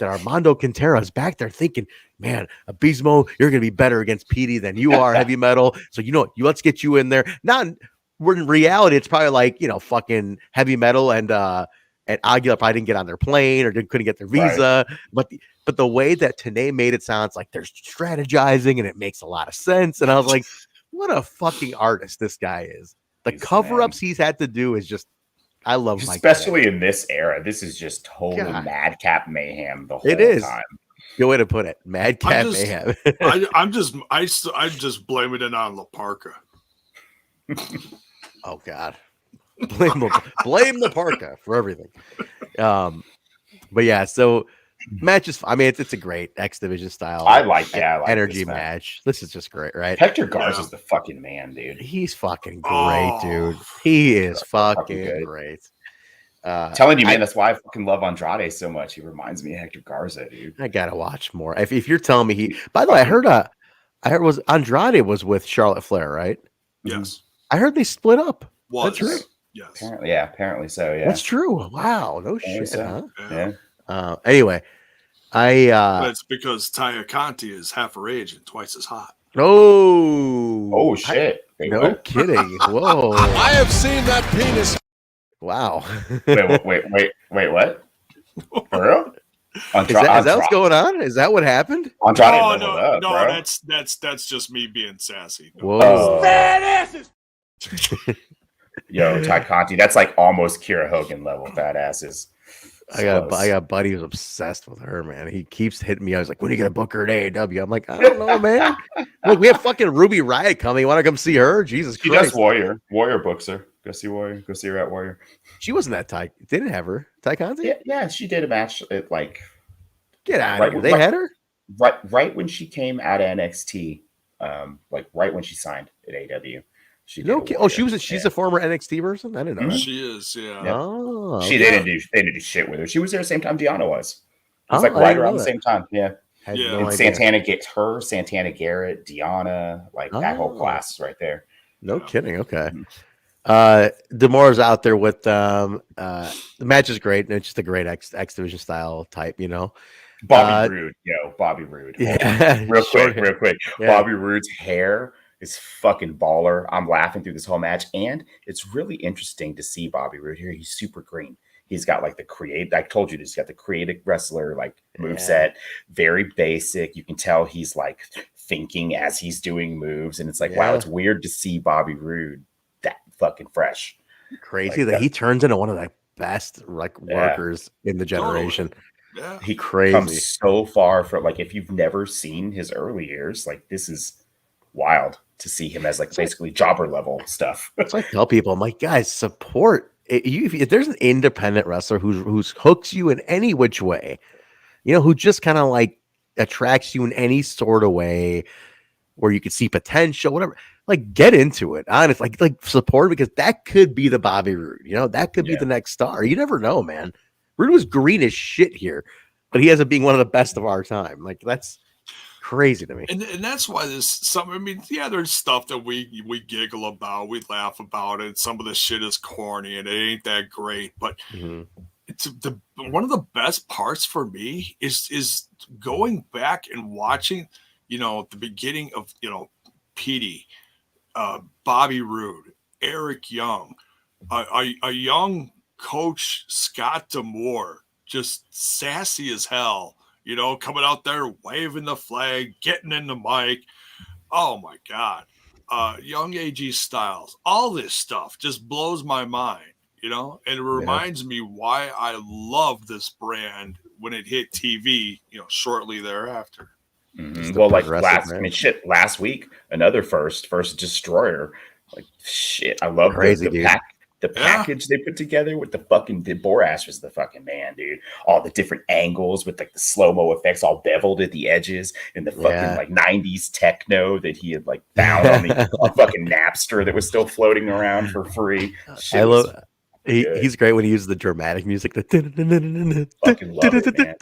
Armando Quintero is back there thinking, man, Abismo, you're going to be better against PD than you are Heavy Metal. So, let's get you in there. Not in reality, it's probably like, fucking Heavy Metal and Aguila probably didn't get on their plane or couldn't get their visa. Right. But the way that TNA made it sounds like they're strategizing and it makes a lot of sense. And I was like, what a fucking artist this guy is. The cover-ups he's had to do is just I love Mike. Especially in this era. This is just total God. madcap mayhem the whole It is. time. Good way to put it. Madcap mayhem. I'm just blaming it on La Parka. Oh God. Blame the parka for everything. But yeah, so match is, I mean, it's a great X Division style. I like energy this match. This is just great, right? Hector Garza's the fucking man, dude. He's fucking great, dude. He is fucking great. Telling you, man, that's why I fucking love Andrade so much. He reminds me of Hector Garza, dude. I gotta watch more. If you're telling me by the way, I heard was Andrade was with Charlotte Flair, right? Yes. I heard they split up. That's right. Yes. Apparently so. Yeah. That's true. Wow. No shit. So. Huh? Yeah. Anyway, That's because Taya Conti is half her age and twice as hot. Oh shit. No kidding. Whoa. I have seen that penis. Wow. wait, what? For real? Is that what's going on? Is that what happened? Andrade no, that's just me being sassy. Whoa. Fat asses. Yo, Ty Conti, that's like almost Kira Hogan level fat asses. I got a buddy who's obsessed with her, man. He keeps hitting me. I was like, when are you gonna book her at AEW? I'm like, I don't know, man. Look, we have fucking Ruby Riott coming. You want to come see her? Jesus Christ. She does Warrior. Warrior books her. Go see Warrior. Go see her at Warrior. She wasn't that Ty. They didn't have her. Ty Conti? Yeah, she did a match at like. Get out of here. They had her? Right when she came out of NXT, like right when she signed at AEW. She's a former NXT person? I didn't know that. She is, yeah. Yep. Oh, they didn't do shit with her. She was there the same time Deanna was. It was like right around the same time. Yeah. No Santana gets her, Santana Garrett, Deanna, like that whole class right there. No kidding. Okay. Demore's out there with the match is great, and it's just a great X Division style type, you know. Bobby Roode. Yeah. Real quick. Yeah. Bobby Roode's hair is fucking baller. I'm laughing through this whole match, and it's really interesting to see Bobby Roode here. He's super green. He's got like the creative. I told you, he's got the creative wrestler like moveset, very basic. You can tell he's like thinking as he's doing moves, and it's like, wow, it's weird to see Bobby Roode that fucking fresh. Crazy that he turns into one of the best like workers in the generation. Yeah. He comes so far from like, if you've never seen his early years, like this is wild to see him as like basically jobber level stuff. It's like tell people, I'm like, guys, support if there's an independent wrestler who's hooks you in any which way, you know, who just kind of like attracts you in any sort of way where you can see potential, whatever, like get into it. Honestly, like support, because that could be the Bobby Roode, you know, that could be the next star. You never know, man. Roode was green as shit here, but he ends up being one of the best of our time. Like that's crazy to me. And that's why there's stuff that we giggle about, we laugh about it. Some of the shit is corny and it ain't that great, but it's one of the best parts for me is going back and watching, you know, the beginning of, you know, Petey, Bobby Roode, Eric Young, a young Coach Scott D'Amore, just sassy as hell. You know, coming out there, waving the flag, getting in the mic. Oh, my God. Young AG Styles. All this stuff just blows my mind, you know? And it reminds me why I love this brand when it hit TV, you know, shortly thereafter. Well, like last week, another first Destroyer. Like, shit, I love the package they put together with the Borash was the fucking man, dude. All the different angles with like the slow-mo effects all beveled at the edges and the fucking like 90s techno that he had like found on the fucking Napster that was still floating around for free. Shit, I love he's great when he uses the dramatic music. Fucking love it, man.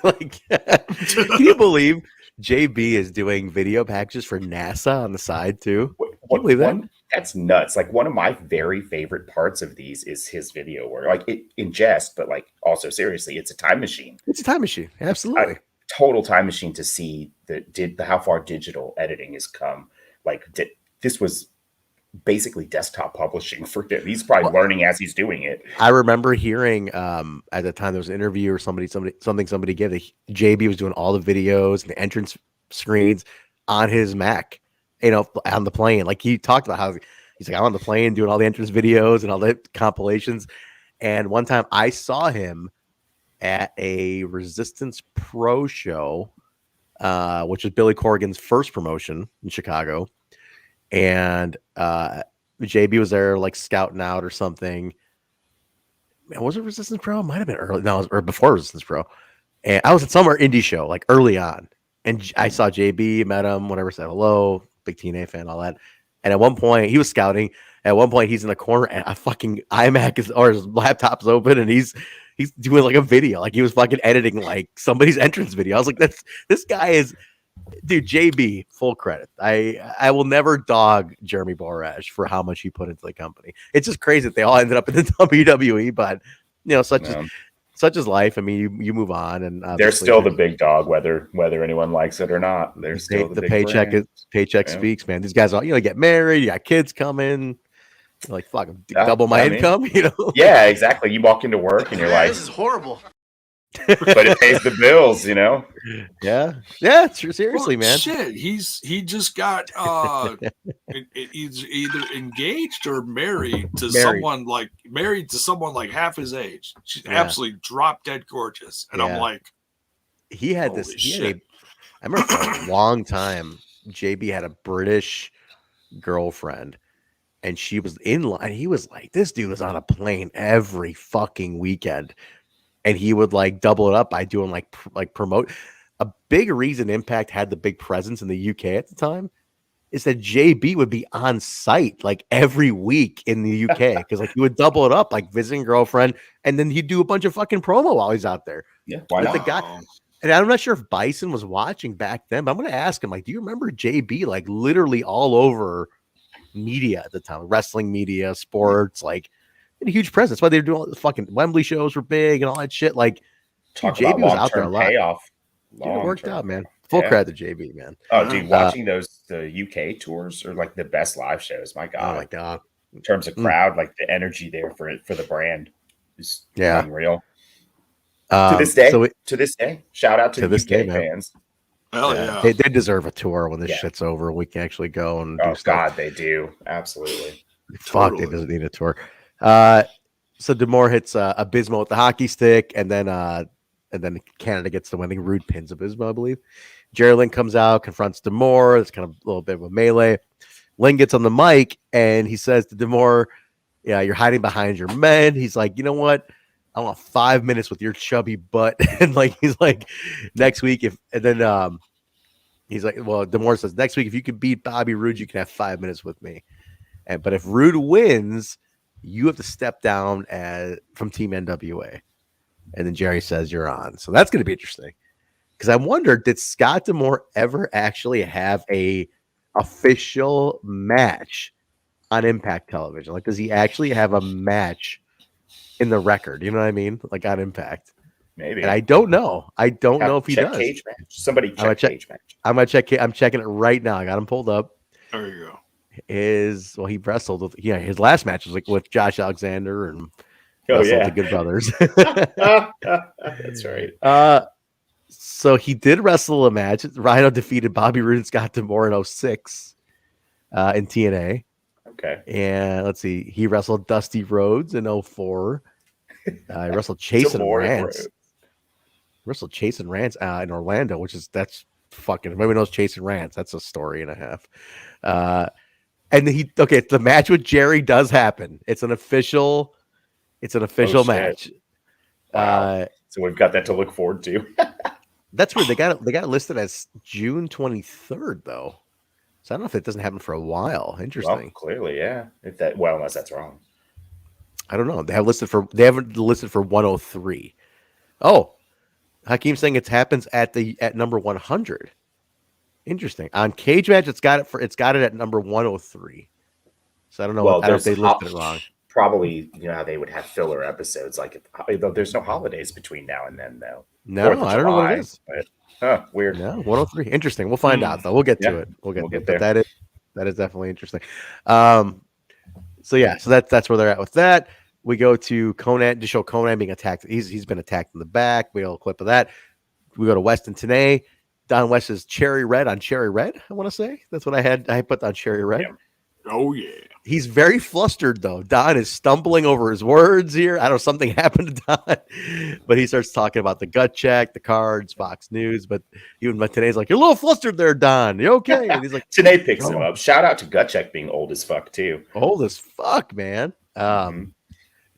Like, can you believe JB is doing video packages for NASA on the side too? Can you believe that? That's nuts. Like one of my very favorite parts of these is his video work. Like it in jest, but like also seriously, it's a time machine. It's a time machine. Absolutely. Total time machine to see how far digital editing has come. Like this was basically desktop publishing for him. He's probably learning as he's doing it. I remember hearing at the time there was an interview or somebody gave that JB was doing all the videos and the entrance screens on his Mac, you know, on the plane. Like he talked about how He's like, I'm on the plane doing all the entrance videos and all the compilations. And one time I saw him at a Resistance Pro show, which is Billy Corgan's first promotion in Chicago. And JB was there like scouting out or something. Man, was it Resistance Pro? It might have been early. No, it was, or before Resistance Pro. And I was at somewhere indie show, like early on. And I saw JB, met him, whatever, said hello, big TNA fan, all that. And at one point, he was scouting. At one point, he's in the corner, and a fucking iMac is, or his laptop's open, and he's doing like a video, like he was fucking editing like somebody's entrance video. I was like, this guy is, dude, JB, full credit. I will never dog Jeremy Borash for how much he put into the company. It's just crazy that they all ended up in the WWE, but you know, such is life. I mean, you move on, and they're still the big dog, whether anyone likes it or not. They're still the big paycheck. brand. Paycheck speaks, man. These guys all, you know, get married, you got kids coming. You're like, fuck, double my income, you know? Yeah, exactly. You walk into work and you're like, this is horrible. but it pays the bills, you know? Yeah, seriously, Well, man. Shit, he just got he's either engaged or married to someone like half his age. She's absolutely drop dead gorgeous, and I'm like, he had holy this. shit. I remember for a long time, JB had a British girlfriend, and she was in line. He was like, this dude was on a plane every fucking weekend. And he would like double it up by doing like promote. A big reason Impact had the big presence in the UK at the time is that JB would be on site like every week in the UK because like he would double it up, like visiting girlfriend, and then he'd do a bunch of fucking promo while he's out there. Yeah, why not? The guy, and I'm not sure if Bison was watching back then, but I'm gonna ask him, like, do you remember JB like literally all over media at the time, wrestling media, sports, like. A huge presence. That's why they were doing all the fucking Wembley shows were big and all that shit. Like, Talk dude, about JB was out there a long-term lot. payoff. Dude, it worked Long-term. out, man. Full credit to JB, man. Oh, dude, watching the UK tours are like the best live shows. My God. Oh my God. In terms of crowd, like the energy there for the brand is unreal. To this day, shout out to the UK fans. Hell yeah. They deserve a tour when this shit's over. We can actually go and do stuff. God, they do. Absolutely. Fuck, they doesn't need a tour. So D'Amore hits Abysmal with the hockey stick, and then Canada gets the winning. Rude pins Abysmal, I believe. Jerry Lynn comes out, confronts D'Amore. It's kind of a little bit of a melee. Lynn gets on the mic, and he says to D'Amore, "Yeah, you're hiding behind your men." He's like, "You know what? I want 5 minutes with your chubby butt." And like he's like, "Next week, if..." And then he's like, "Well," D'Amore says, "Next week, if you can beat Bobby Roode, you can have 5 minutes with me. But if Roode wins, you have to step down from Team NWA." And then Jerry says, "You're on." So that's going to be interesting. Because I wondered, did Scott D'Amore ever actually have a official match on Impact Television? Like, does he actually have a match in the record? You know what I mean? Like on Impact. Maybe. And I don't know. I don't know if he does. Cage match. Somebody check cage match. I'm going to check. I'm checking it right now. I got him pulled up. There you go. He wrestled with, his last match was like with Josh Alexander and the Good Brothers. That's right. So he did wrestle a match. Rhino defeated Bobby Roode and Scott D'Amore in 06 in TNA. Okay. And let's see, he wrestled Dusty Rhodes in 04. He wrestled Chase and Rance. In Orlando, that's fucking, everybody knows Chase and Rance. That's a story and a half. And the match with Jerry does happen. It's an official match. Wow. So we've got that to look forward to. That's weird. They got it listed as June 23rd though. So I don't know if it doesn't happen for a while. Interesting. Well, clearly, yeah. Unless that's wrong. I don't know. They haven't listed for 103. Oh, Hakeem's saying it happens at number 100. Interesting. On Cage Match, it's got it at number 103. So I don't know. I don't know if they listed it wrong. Probably, how they would have filler episodes. Like, there's no holidays between now and then, though. No, I don't know what it is. But, weird. No, 103. Interesting. We'll find out though. We'll get to it. We'll get there. But that is definitely interesting. So that's where they're at with that. We go to Conan to show Conan being attacked. He's been attacked in the back. We have a clip of that. We go to Weston Tenay. Don West is Cherry Red on Cherry Red. I want to say that's what I had. I put on Cherry Red. Oh yeah. He's very flustered though. Don is stumbling over his words here. I don't know, something happened to Don, but he starts talking about the gut check, the cards, Fox News. But even today's like, you're a little flustered there, Don. You okay? And he's like, Tanae picks him up. Shout out to Gutcheck being old as fuck too. old as fuck, man.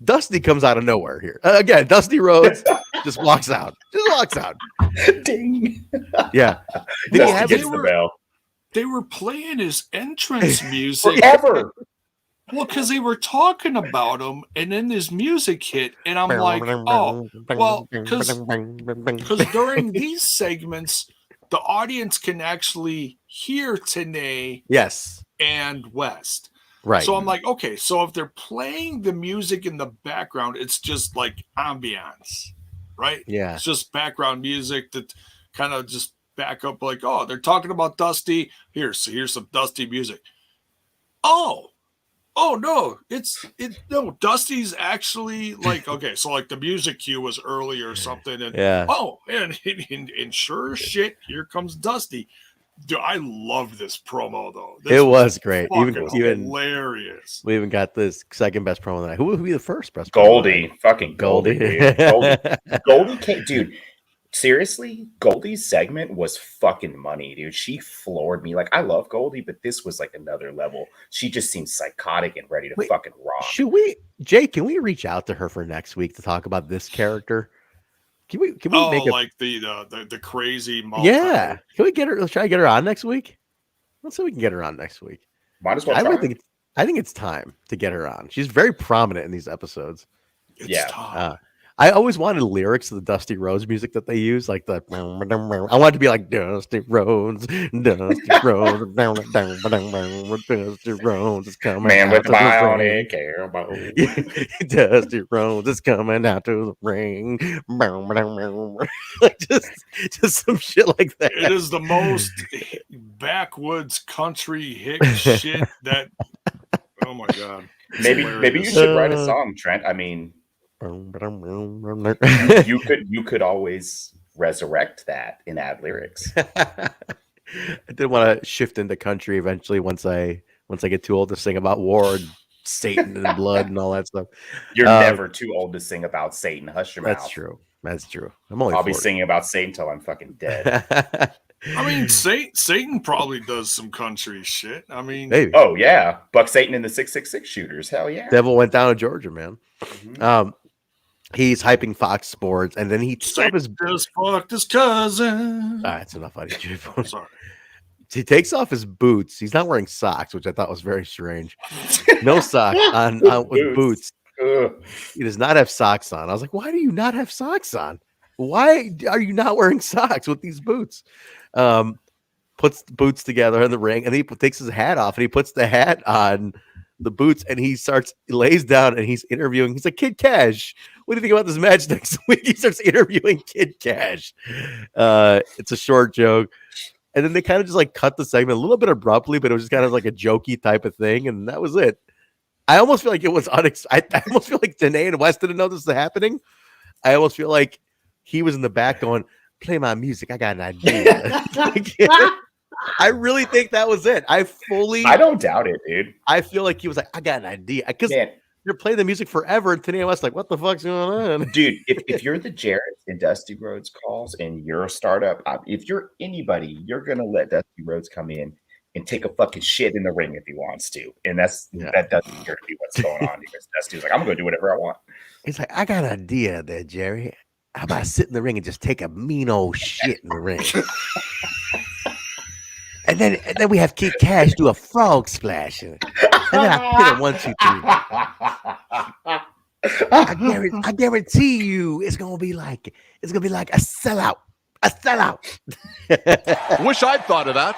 Dusty comes out of nowhere here again. Dusty Rhodes just walks out. Just walks out. Ding. Yeah. Did he have gets the bell. They were playing his entrance music Forever. Well, because they were talking about him, and then his music hit, and I'm like, oh, well, because during these segments, the audience can actually hear TNA yes and West. right. So I'm like, okay, so if they're playing the music in the background, it's just like ambiance, right? Yeah. It's just background music that kind of just back up like, oh, they're talking about Dusty. Here's some Dusty music. Oh no, no, Dusty's actually like, okay, so like the music cue was early or something, and Yeah. and sure as shit, here comes Dusty. Dude, I love this promo though. It was great. Even Even hilarious. we even got this second best promo of the night. Who would be the first best? Goldie. Fucking Goldie. Goldie. Dude. Goldie can't, dude. Seriously, Goldie's segment was fucking money, dude. She floored me. Like, I love Goldie, but this was like another level. She just seems psychotic and ready to fucking rock. Should we, Jay? Can we reach out to her for next week to talk about this character? Can we make a, like the crazy yeah? Can we get her? Let's try to get her on next week. Let's see if we can get her on next week. Might as well I try. think it's time to get her on. She's very prominent in these episodes. It's Yeah. I always wanted lyrics to the Dusty Rhodes music that they use, like the. I wanted to be like Dusty Rhodes, Dusty Rhodes, Dusty Rhodes is coming. Man with out to the bionic elbow. ring. Dusty Rhodes is coming out to the ring. Like just some shit like that. It is the most backwoods country hick shit that. Oh my god! Maybe you should write a song, Trent. I mean, you could always resurrect that and add lyrics. I did want to shift into country eventually once I get too old to sing about war and Satan and blood and all that stuff. You're never too old to sing about Satan. Hush your mouth. That's true. I'm only I'll 40. be singing about Satan till I'm fucking dead. I mean, Satan probably does some country shit. I mean, Maybe. Oh yeah, Buck Satan and the 666 shooters. Hell yeah. Devil went down to Georgia, man. Mhm. He's hyping Fox Sports, and then he takes off his. just fucked his cousin. That's enough out of you. Sorry. He takes off his boots. He's not wearing socks, which I thought was very strange. No socks on with boots. Ugh. He does not have socks on. I was like, why do you not have socks on? Why are you not wearing socks with these boots? Puts the boots together in the ring, and he takes his hat off, and he puts the hat on the boots, and he lays down, and he's interviewing. He's like, Kid Kash, what do you think about this match next week? He starts interviewing Kid Kash. It's a short joke. And then they kind of just like cut the segment a little bit abruptly, but it was just kind of like a jokey type of thing, and that was it. I almost feel like it was I almost feel like Danae and West didn't know this was happening. I almost feel like he was in the back going, play my music. I got an idea. I really think that was it. I don't doubt it, dude. I feel like he was like, I got an idea. Because you're playing the music forever, and Danae and West like, what the fuck's going on? Dude, if you're the Jarrett and Dusty Rhodes calls and you're a startup, if you're anybody, you're gonna let Dusty Rhodes come in and take a fucking shit in the ring if he wants to. And that doesn't appear to be what's going on here. Dusty's like, I'm gonna do whatever I want. He's like, I got an idea there, Jerry. How about I sit in the ring and just take a mean old shit in the ring? And then we have Kid Kash do a frog splash. And then I put it 1, 2, 3. I guarantee you it's gonna be like a sellout. A sellout. Wish I'd thought of that.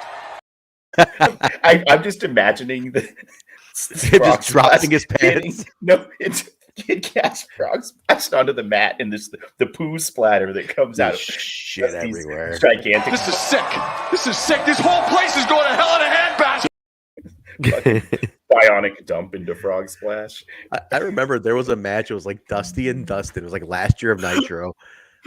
I'm just imagining the just dropping his pants. It's Kid Kash frog splashed onto the mat, and the poo splatter that comes out of shit everywhere. Gigantic. This is sick. This is sick. This whole place is going to hell in a handbasket. Bionic dump into frog splash. I remember there was a match. It was like Dusty and Dustin. It was like last year of Nitro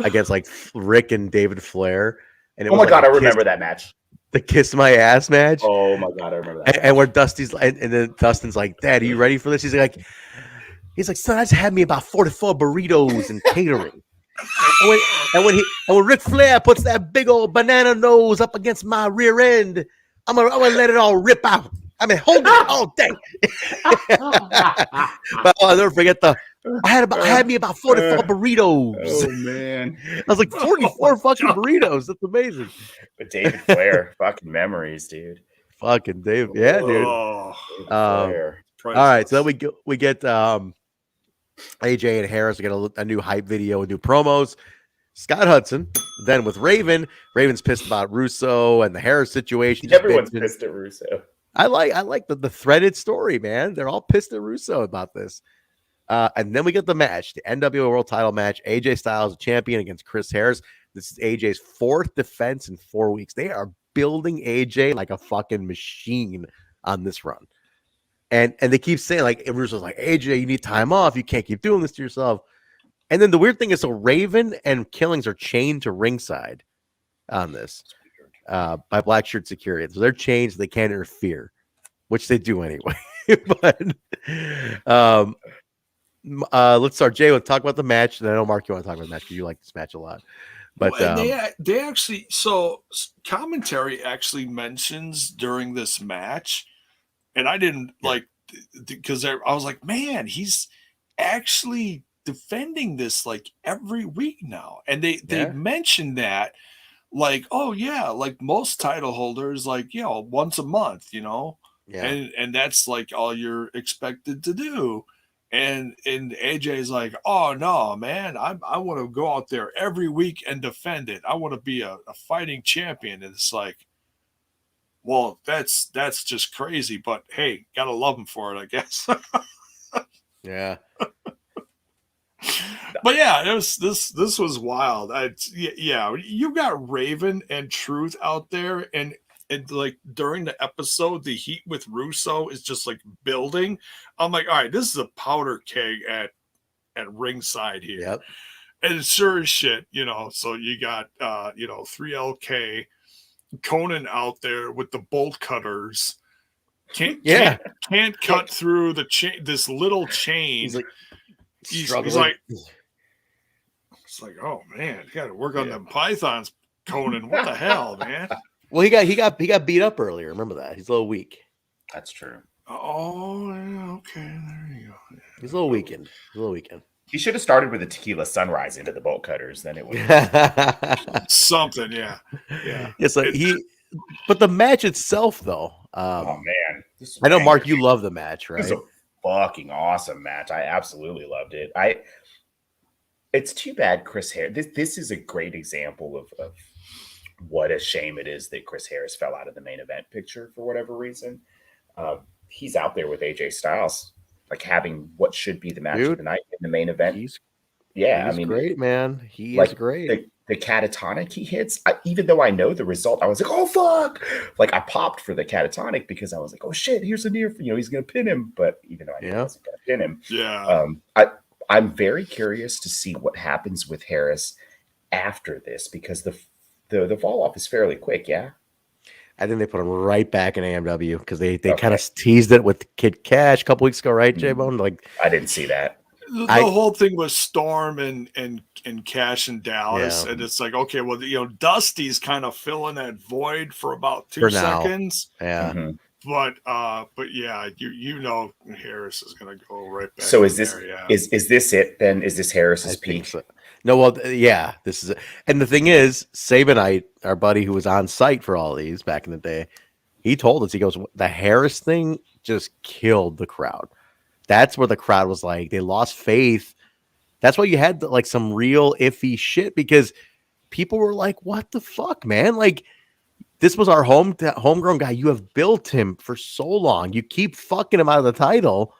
against like Rick and David Flair. And it Oh was my god, like I remember that match. the kiss my ass match. Oh my god, I remember that. And where Dusty's and then Dustin's like, Dad, are you ready for this? He's like, son, I just had me about 44 burritos and catering. And when Ric Flair puts that big old banana nose up against my rear end, I'm gonna let it all rip out. I mean, hold it all day. But I'll never forget I had me about 44 burritos. Oh man, I was like 44 fucking burritos. That's amazing. but David Flair, fucking memories, dude. Fucking Dave, yeah, dude. Oh, Flair. All right, so then we get AJ and Harris. We get a new hype video and new promos. Scott Hudson. Then with Raven's pissed about Russo and the Harris situation. Everyone's pissed at Russo. I like the threaded story, man. They're all pissed at Russo about this. And then we get the match, the NWA World Title match. AJ Styles, champion, against Chris Harris. This is AJ's 4th defense in 4 weeks. They are building AJ like a fucking machine on this run. And they keep saying, like, Russo's like, AJ, you need time off. You can't keep doing this to yourself. And then the weird thing is, so Raven and Killings are chained to ringside on this by black shirt security. So they're chained, so they can't interfere, which they do anyway. But let's start. Jay, let's talk about the match. And I know, Mark, you want to talk about the match because you like this match a lot. But they actually, so commentary actually mentions during this match, and I didn't like, because I was like, man, he's actually defending this like every week now. And they mentioned that, like, oh yeah, like most title holders, like, you know, once a month, you know, and that's like all you're expected to do. And AJ's like, oh no, man, I want to go out there every week and defend it. I want to be a fighting champion. And it's like, well, that's just crazy. But hey, gotta love him for it, I guess. yeah. But yeah, this was wild. You got Raven and Truth out there, and like during the episode, the heat with Russo is just like building. I'm like, all right, this is a powder keg at ringside here. Yep. And sure as shit, you know, so you got 3LK, Conan out there with the bolt cutters. Can't cut through the chain, this little chain. He's like, it's like, oh man, you got to work on them pythons, Conan. What the hell, man? Well, he got beat up earlier. Remember that? He's a little weak. That's true. Oh, yeah, okay. There you go. Yeah. He's a little weakened. He should have started with a tequila sunrise into the bolt cutters. Then it would something. Yeah. Yeah. So but the match itself, though. Oh man, I know, Mark, you love the match, right? It was a fucking awesome match. I absolutely loved it. It's too bad Chris Harris. This is a great example of what a shame it is that Chris Harris fell out of the main event picture for whatever reason. He's out there with AJ Styles, like having what should be the match of the night in the main event. He's great, man. He is great. The catatonic he hits, even though I know the result, I was like, oh fuck! Like I popped for the catatonic because I was like, oh shit, here's a near, he's gonna pin him. But even though I knew he wasn't gonna pin him, I'm very curious to see what happens with Harris after this because the fall off is fairly quick. Yeah, I think they put him right back in AMW because they kind of teased it with Kid Kash a couple weeks ago, right, J-Bone? Like I didn't see that. The whole thing was Storm and Kash in Dallas, and it's like, okay, well, Dusty's kind of filling that void for about 2 seconds. Yeah. Mm-hmm. But yeah, Harris is going to go right back. So is this it then? Is this Harris's peak? So. No, well, yeah, this is it. And the thing is, Sabanite, our buddy who was on site for all these back in the day, he told us, he goes, the Harris thing just killed the crowd. That's where the crowd was like, they lost faith. That's why you had like some real iffy shit because people were like, what the fuck, man? Like, this was our homegrown guy. You have built him for so long. You keep fucking him out of the title.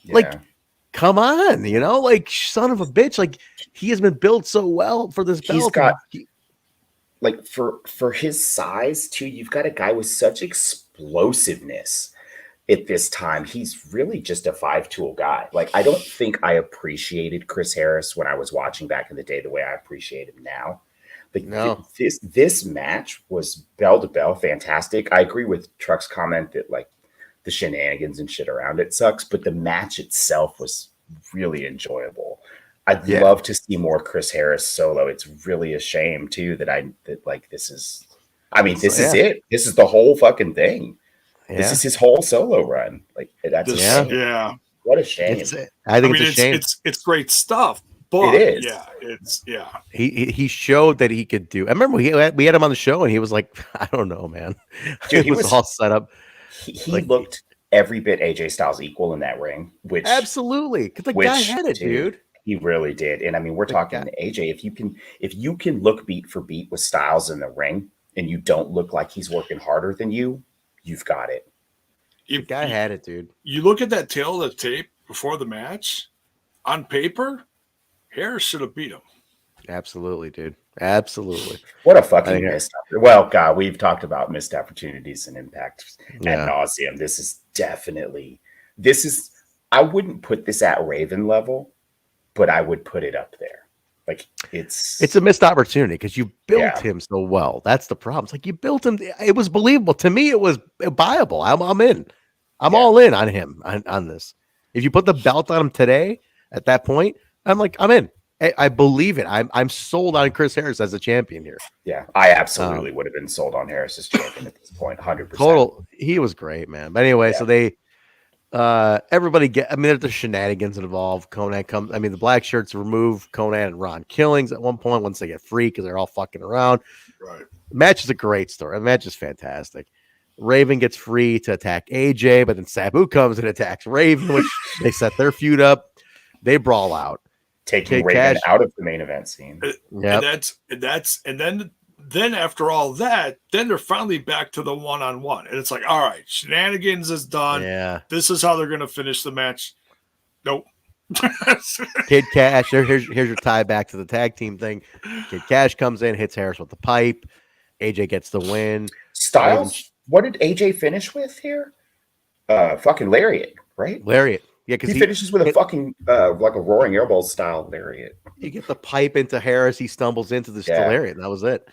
Yeah. Like, come on, like, son of a bitch. Like, he has been built so well for this belt. He's got, like, for his size, too, you've got a guy with such explosiveness at this time. He's really just a 5-tool guy. Like, I don't think I appreciated Chris Harris when I was watching back in the day the way I appreciate him now. Like No. this match was bell to bell fantastic. I agree with Truck's comment that like the shenanigans and shit around it sucks, but the match itself was really enjoyable. I'd love to see more Chris Harris solo. It's really a shame too that this is. I mean, this is it. This is the whole fucking thing. Yeah. This is his whole solo run. Like that's a shame. Yeah. What a shame. I think it's a shame. It's great stuff. But it is. He showed that he could do. I remember we had him on the show and he was like, I don't know, man. Dude, he was all set up. He looked every bit AJ Styles equal in that ring, which absolutely, because the guy had it, dude. He really did. And I mean, we're talking AJ. If you can look beat for beat with Styles in the ring, and you don't look like he's working harder than you, you've got it. The guy had it, dude. You look at that tail of the tape before the match. On paper, Harris should have beat him. Absolutely, dude. Absolutely. What a fucking missed. Well, God, we've talked about missed opportunities and impact ad nauseum. This is definitely. I wouldn't put this at Raven level, but I would put it up there. Like it's a missed opportunity because you built him so well. That's the problem. It's like you built him. It was believable to me. It was viable. I'm in. I'm all in on him on this. If you put the belt on him today, at that point, I'm like, I'm in. I believe it. I'm sold on Chris Harris as a champion here. Yeah, I absolutely would have been sold on Harris as champion at this point. 100%. Total. He was great, man. But anyway, so they. Everybody there's the shenanigans involved. Conan comes. I mean, the black shirts remove Conan and Ron Killings at one point once they get free because they're all fucking around. Right. The match is a great story. The match is fantastic. Raven gets free to attack AJ, but then Sabu comes and attacks Raven, which they set their feud up. They brawl out, taking Raven out of the main event scene. Yeah, and then after all that, then they're finally back to the one-on-one. And it's like, all right, shenanigans is done. Yeah. This is how they're going to finish the match. Nope. Kid Kash, here's your tie back to the tag team thing. Kid Kash comes in, hits Harris with the pipe. AJ gets the win. Styles, what did AJ finish with here? Fucking lariat, right? Lariat. Yeah, because he finishes with a fucking like a roaring airball style lariat. You get the pipe into Harris, he stumbles into the lariat, and that was it.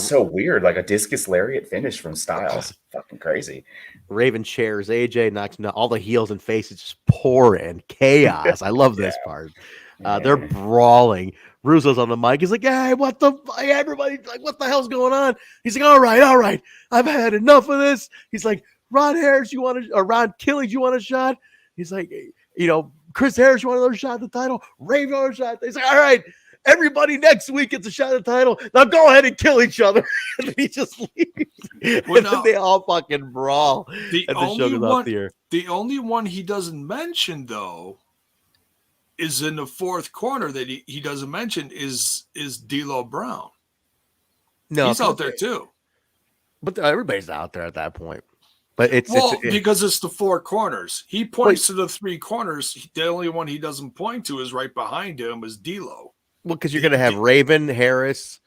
So weird, like a discus lariat finish from Styles. Fucking crazy. Raven chairs AJ, knocks all the heels and faces just pour in chaos. I love this part. They're brawling. Russo's on the mic. He's like, "Hey, everybody, like, what the hell's going on?" He's like, all right. I've had enough of this." He's like, "Ron Harris, Ron Killings, you want a shot?" He's like, "Chris Harris, you want another shot at the title?" Raven, another shot. He's like, "All right. Everybody next week gets a shot at the title. Now go ahead and kill each other." And then he just leaves. Then they all fucking brawl. The only one he doesn't mention, though, is in the fourth corner that he doesn't mention is D'Lo Brown. No, he's out there too. But everybody's out there at that point. But because it's the four corners. He points to the three corners. The only one he doesn't point to is right behind him is D'Lo. Well, because you're going to have Raven Harris,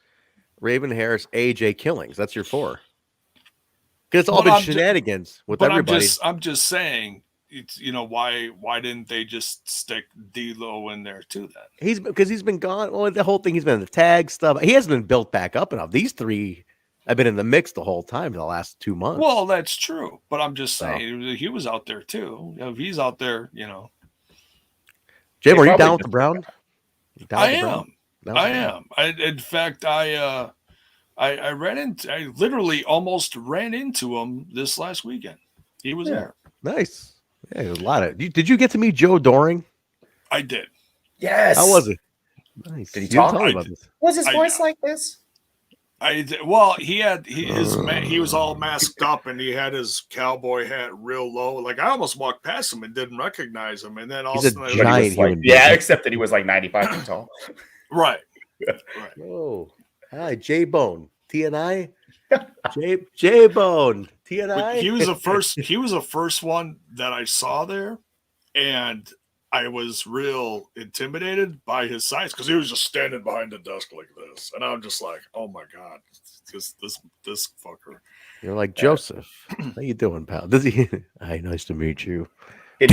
AJ Killings. That's your four. Because it's all been shenanigans with everybody. I'm just saying, it's why didn't they just stick D'Lo in there too? Then because he's been gone. Well, the whole thing, he's been in the tag stuff. He hasn't been built back up enough. These three have been in the mix the whole time for the last 2 months. Well, that's true, but I'm just saying he was out there too. If he's out there, Jim, are you down with the Brown? I am. In fact, I literally almost ran into him this last weekend. He was there. Nice. Yeah, there's a lot of. Did you get to meet Joe Doring? I did. Yes. How was it? Nice. Did he talk about this? Was his voice like this? He was all masked up and he had his cowboy hat real low. Like I almost walked past him and didn't recognize him. And then all of a sudden, except that he was like 95 feet tall. Right. Oh, hi, J Bone, TNA, J Bone, TNI. He was the first one that I saw there, and I was real intimidated by his size because he was just standing behind the desk like this, and I'm just like, oh my god, this fucker. You're like, Joseph, how you doing, pal? Hi, nice to meet you. And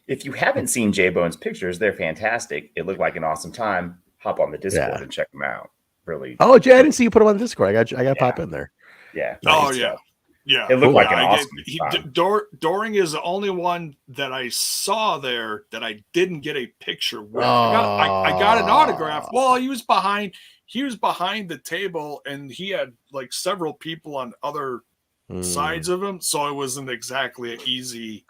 if you haven't seen J Bone's pictures, they're fantastic. It looked like an awesome time. Hop on the Discord and check them out. really. Oh, Jay, I didn't see you put them on the Discord. I got to pop in there. Yeah. Oh, nice yeah. stuff. Yeah. It looked like an I awesome get, spot. Doring is the only one that I saw there that I didn't get a picture with. Oh. I got an autograph. Well, he was behind the table, and he had like several people on other sides of him, so it wasn't exactly an easy.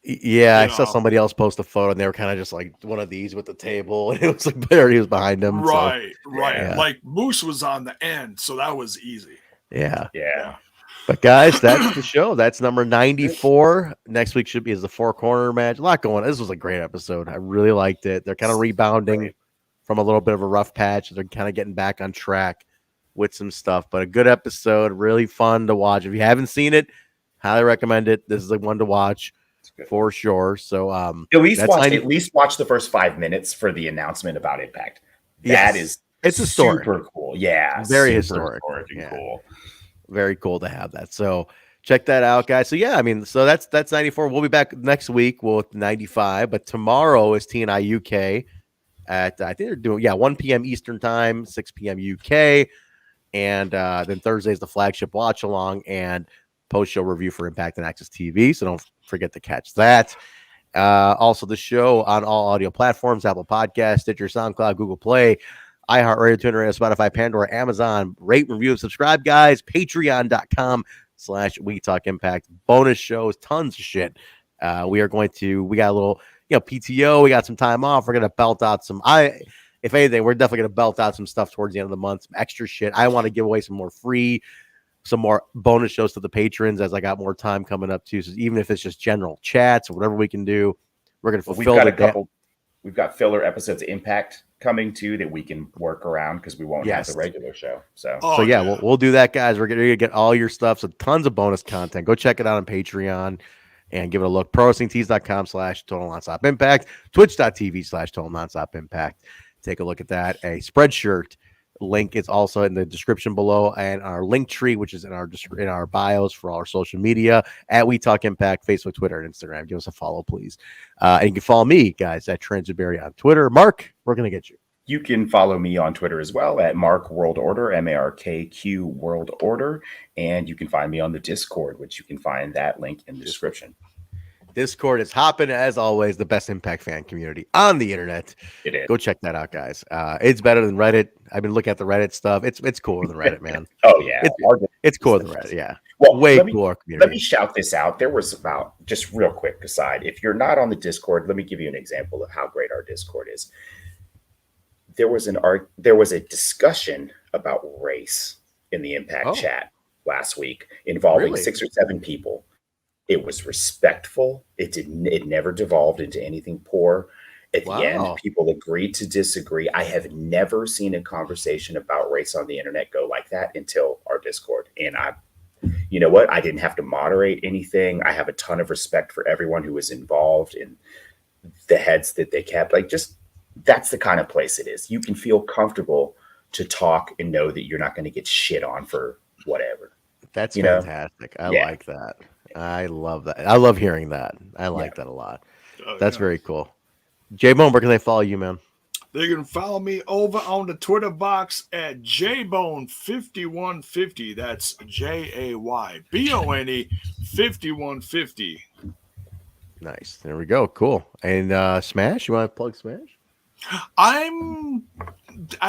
Yeah, I saw somebody else post a photo, and they were kind of just like one of these with the table, and it was like Barry was behind him. Right. Yeah. Like Moose was on the end, so that was easy. Yeah. But guys, that's the show. That's number 94. Next week is the 4-corner match. A lot going on. This was a great episode. I really liked it. They're kind of rebounding from a little bit of a rough patch. They're kind of getting back on track with some stuff, but a good episode. Really fun to watch. If you haven't seen it, highly recommend it. This is the one to watch for sure. So at least watch the first 5 minutes for the announcement about Impact. It's historic. Super cool. Yeah. Very historic. And cool. Very cool to have that. So check that out, guys. So yeah, I mean, so that's 94. We'll be back next week with 95, but tomorrow is TNA UK at I think they're doing 1 p.m. Eastern time, 6 p.m. UK, and then Thursday is the flagship watch along and post-show review for Impact and Access TV. So don't forget to catch that. Also, the show on all audio platforms: Apple Podcasts, Stitcher, SoundCloud, Google Play, iHeartRadio, TuneIn, Spotify, Pandora, Amazon. Rate, review, and subscribe, guys. Patreon.com/WeTalkImpact. Bonus shows, tons of shit. We got a little, PTO. We got some time off. We're gonna belt out some. If anything, we're definitely gonna belt out some stuff towards the end of the month. Some extra shit. I want to give away some more bonus shows to the patrons as I got more time coming up too. So even if it's just general chats or whatever we can do, we're gonna fulfill We've got filler episodes of Impact coming too that we can work around because we won't have the regular show. So we'll do that, guys. We're gonna get all your stuff. So tons of bonus content. Go check it out on Patreon and give it a look. ProWrestlingTees.com/Total Nonstop Impact, Twitch.tv/Total Nonstop Impact. Take a look at that. A Spreadshirt link is also in the description below, and our link tree, which is in our bios for all our social media at We Talk Impact, Facebook, Twitter, and Instagram. Give us a follow, please. And you can follow me, guys, at Transberry on Twitter. Mark, we're gonna get you. You can follow me on Twitter as well at Mark World Order, MARKQ World Order, and you can find me on the Discord, which you can find that link in the description. Discord is hopping, as always, the best Impact fan community on the internet. It is. Go check that out, guys. It's better than Reddit. I've been looking at the Reddit stuff. It's cooler than Reddit, man. Oh, yeah. It's cooler than Reddit, yeah. Well, way cooler community. Let me shout this out. There was just real quick aside, if you're not on the Discord, let me give you an example of how great our Discord is. There was a discussion about race in the Impact chat last week involving 6 or 7 people. It was respectful. It never devolved into anything poor. At the end, people agreed to disagree. I have never seen a conversation about race on the internet go like that until our Discord. And you know what? I didn't have to moderate anything. I have a ton of respect for everyone who was involved in the heads that they kept. That's the kind of place it is. You can feel comfortable to talk and know that you're not going to get shit on for whatever. That's fantastic. I like that. I love that. I love hearing that. I like that a lot. That's very cool. J-Bone, where can they follow you, man? They can follow me over on the Twitter box at JBone5150. That's JAYBONE 5150. Nice. There we go. Cool. And Smash, you want to plug Smash? I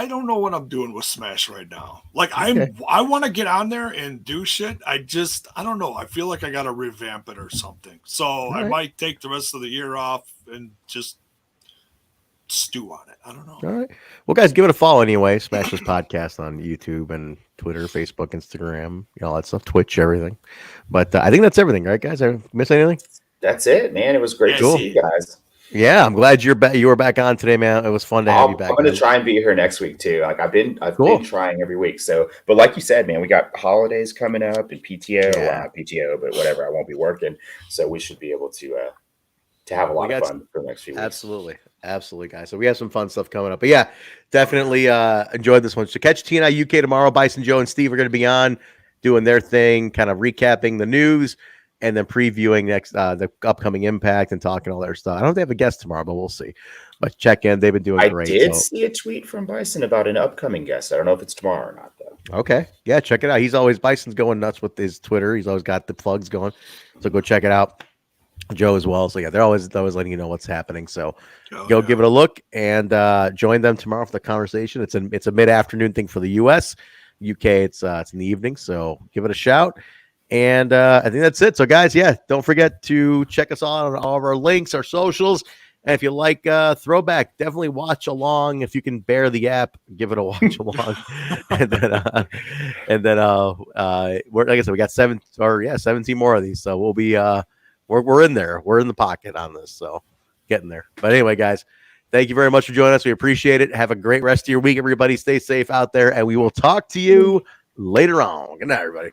don't know what I'm doing with Smash right now. I want to get on there and do shit. I don't know. I feel like I got to revamp it or something. So I might take the rest of the year off and just stew on it. I don't know. All right. Well, guys, give it a follow anyway. Smash this podcast on YouTube and Twitter, Facebook, Instagram, all that stuff, Twitch, everything. But I think that's everything, right, guys? I miss anything? That's it, man. It was great to see you guys. Yeah, I'm glad you were back on today, man. It was fun to have you back. I'm going to try and be here next week too. I've been trying every week. So, but like you said, man, we got holidays coming up and PTO. Well, not PTO, but whatever. I won't be working, so we should be able to have a lot of fun for the next few weeks. Absolutely, guys. So we have some fun stuff coming up. But yeah, definitely enjoyed this one. So catch TNA UK tomorrow. Bison Joe and Steve are going to be on doing their thing, kind of recapping the news. and then previewing next the upcoming Impact and talking all their stuff. I don't know if they have a guest tomorrow, but we'll see. But check in. They've been doing I great. did see a tweet from Bison about an upcoming guest. I don't know if it's tomorrow or not, though. Okay. Yeah, check it out. He's always Bison's going nuts with his Twitter. He's always got the plugs going. So go check it out. Joe as well. So yeah, they're always letting you know what's happening. So go give it a look and join them tomorrow for the conversation. It's a mid-afternoon thing for the US. UK, it's in the evening. So give it a shout. And I think that's it. So guys, yeah, don't forget to check us on all of our links, our socials. And if you like Throwback, definitely watch along. If you can bear the app, give it a watch along. and then like I said, we got 17 more of these. So we'll be we're in there. We're in the pocket on this. So getting there. But anyway, guys, thank you very much for joining us. We appreciate it. Have a great rest of your week, everybody. Stay safe out there, and we will talk to you later on. Good night, everybody.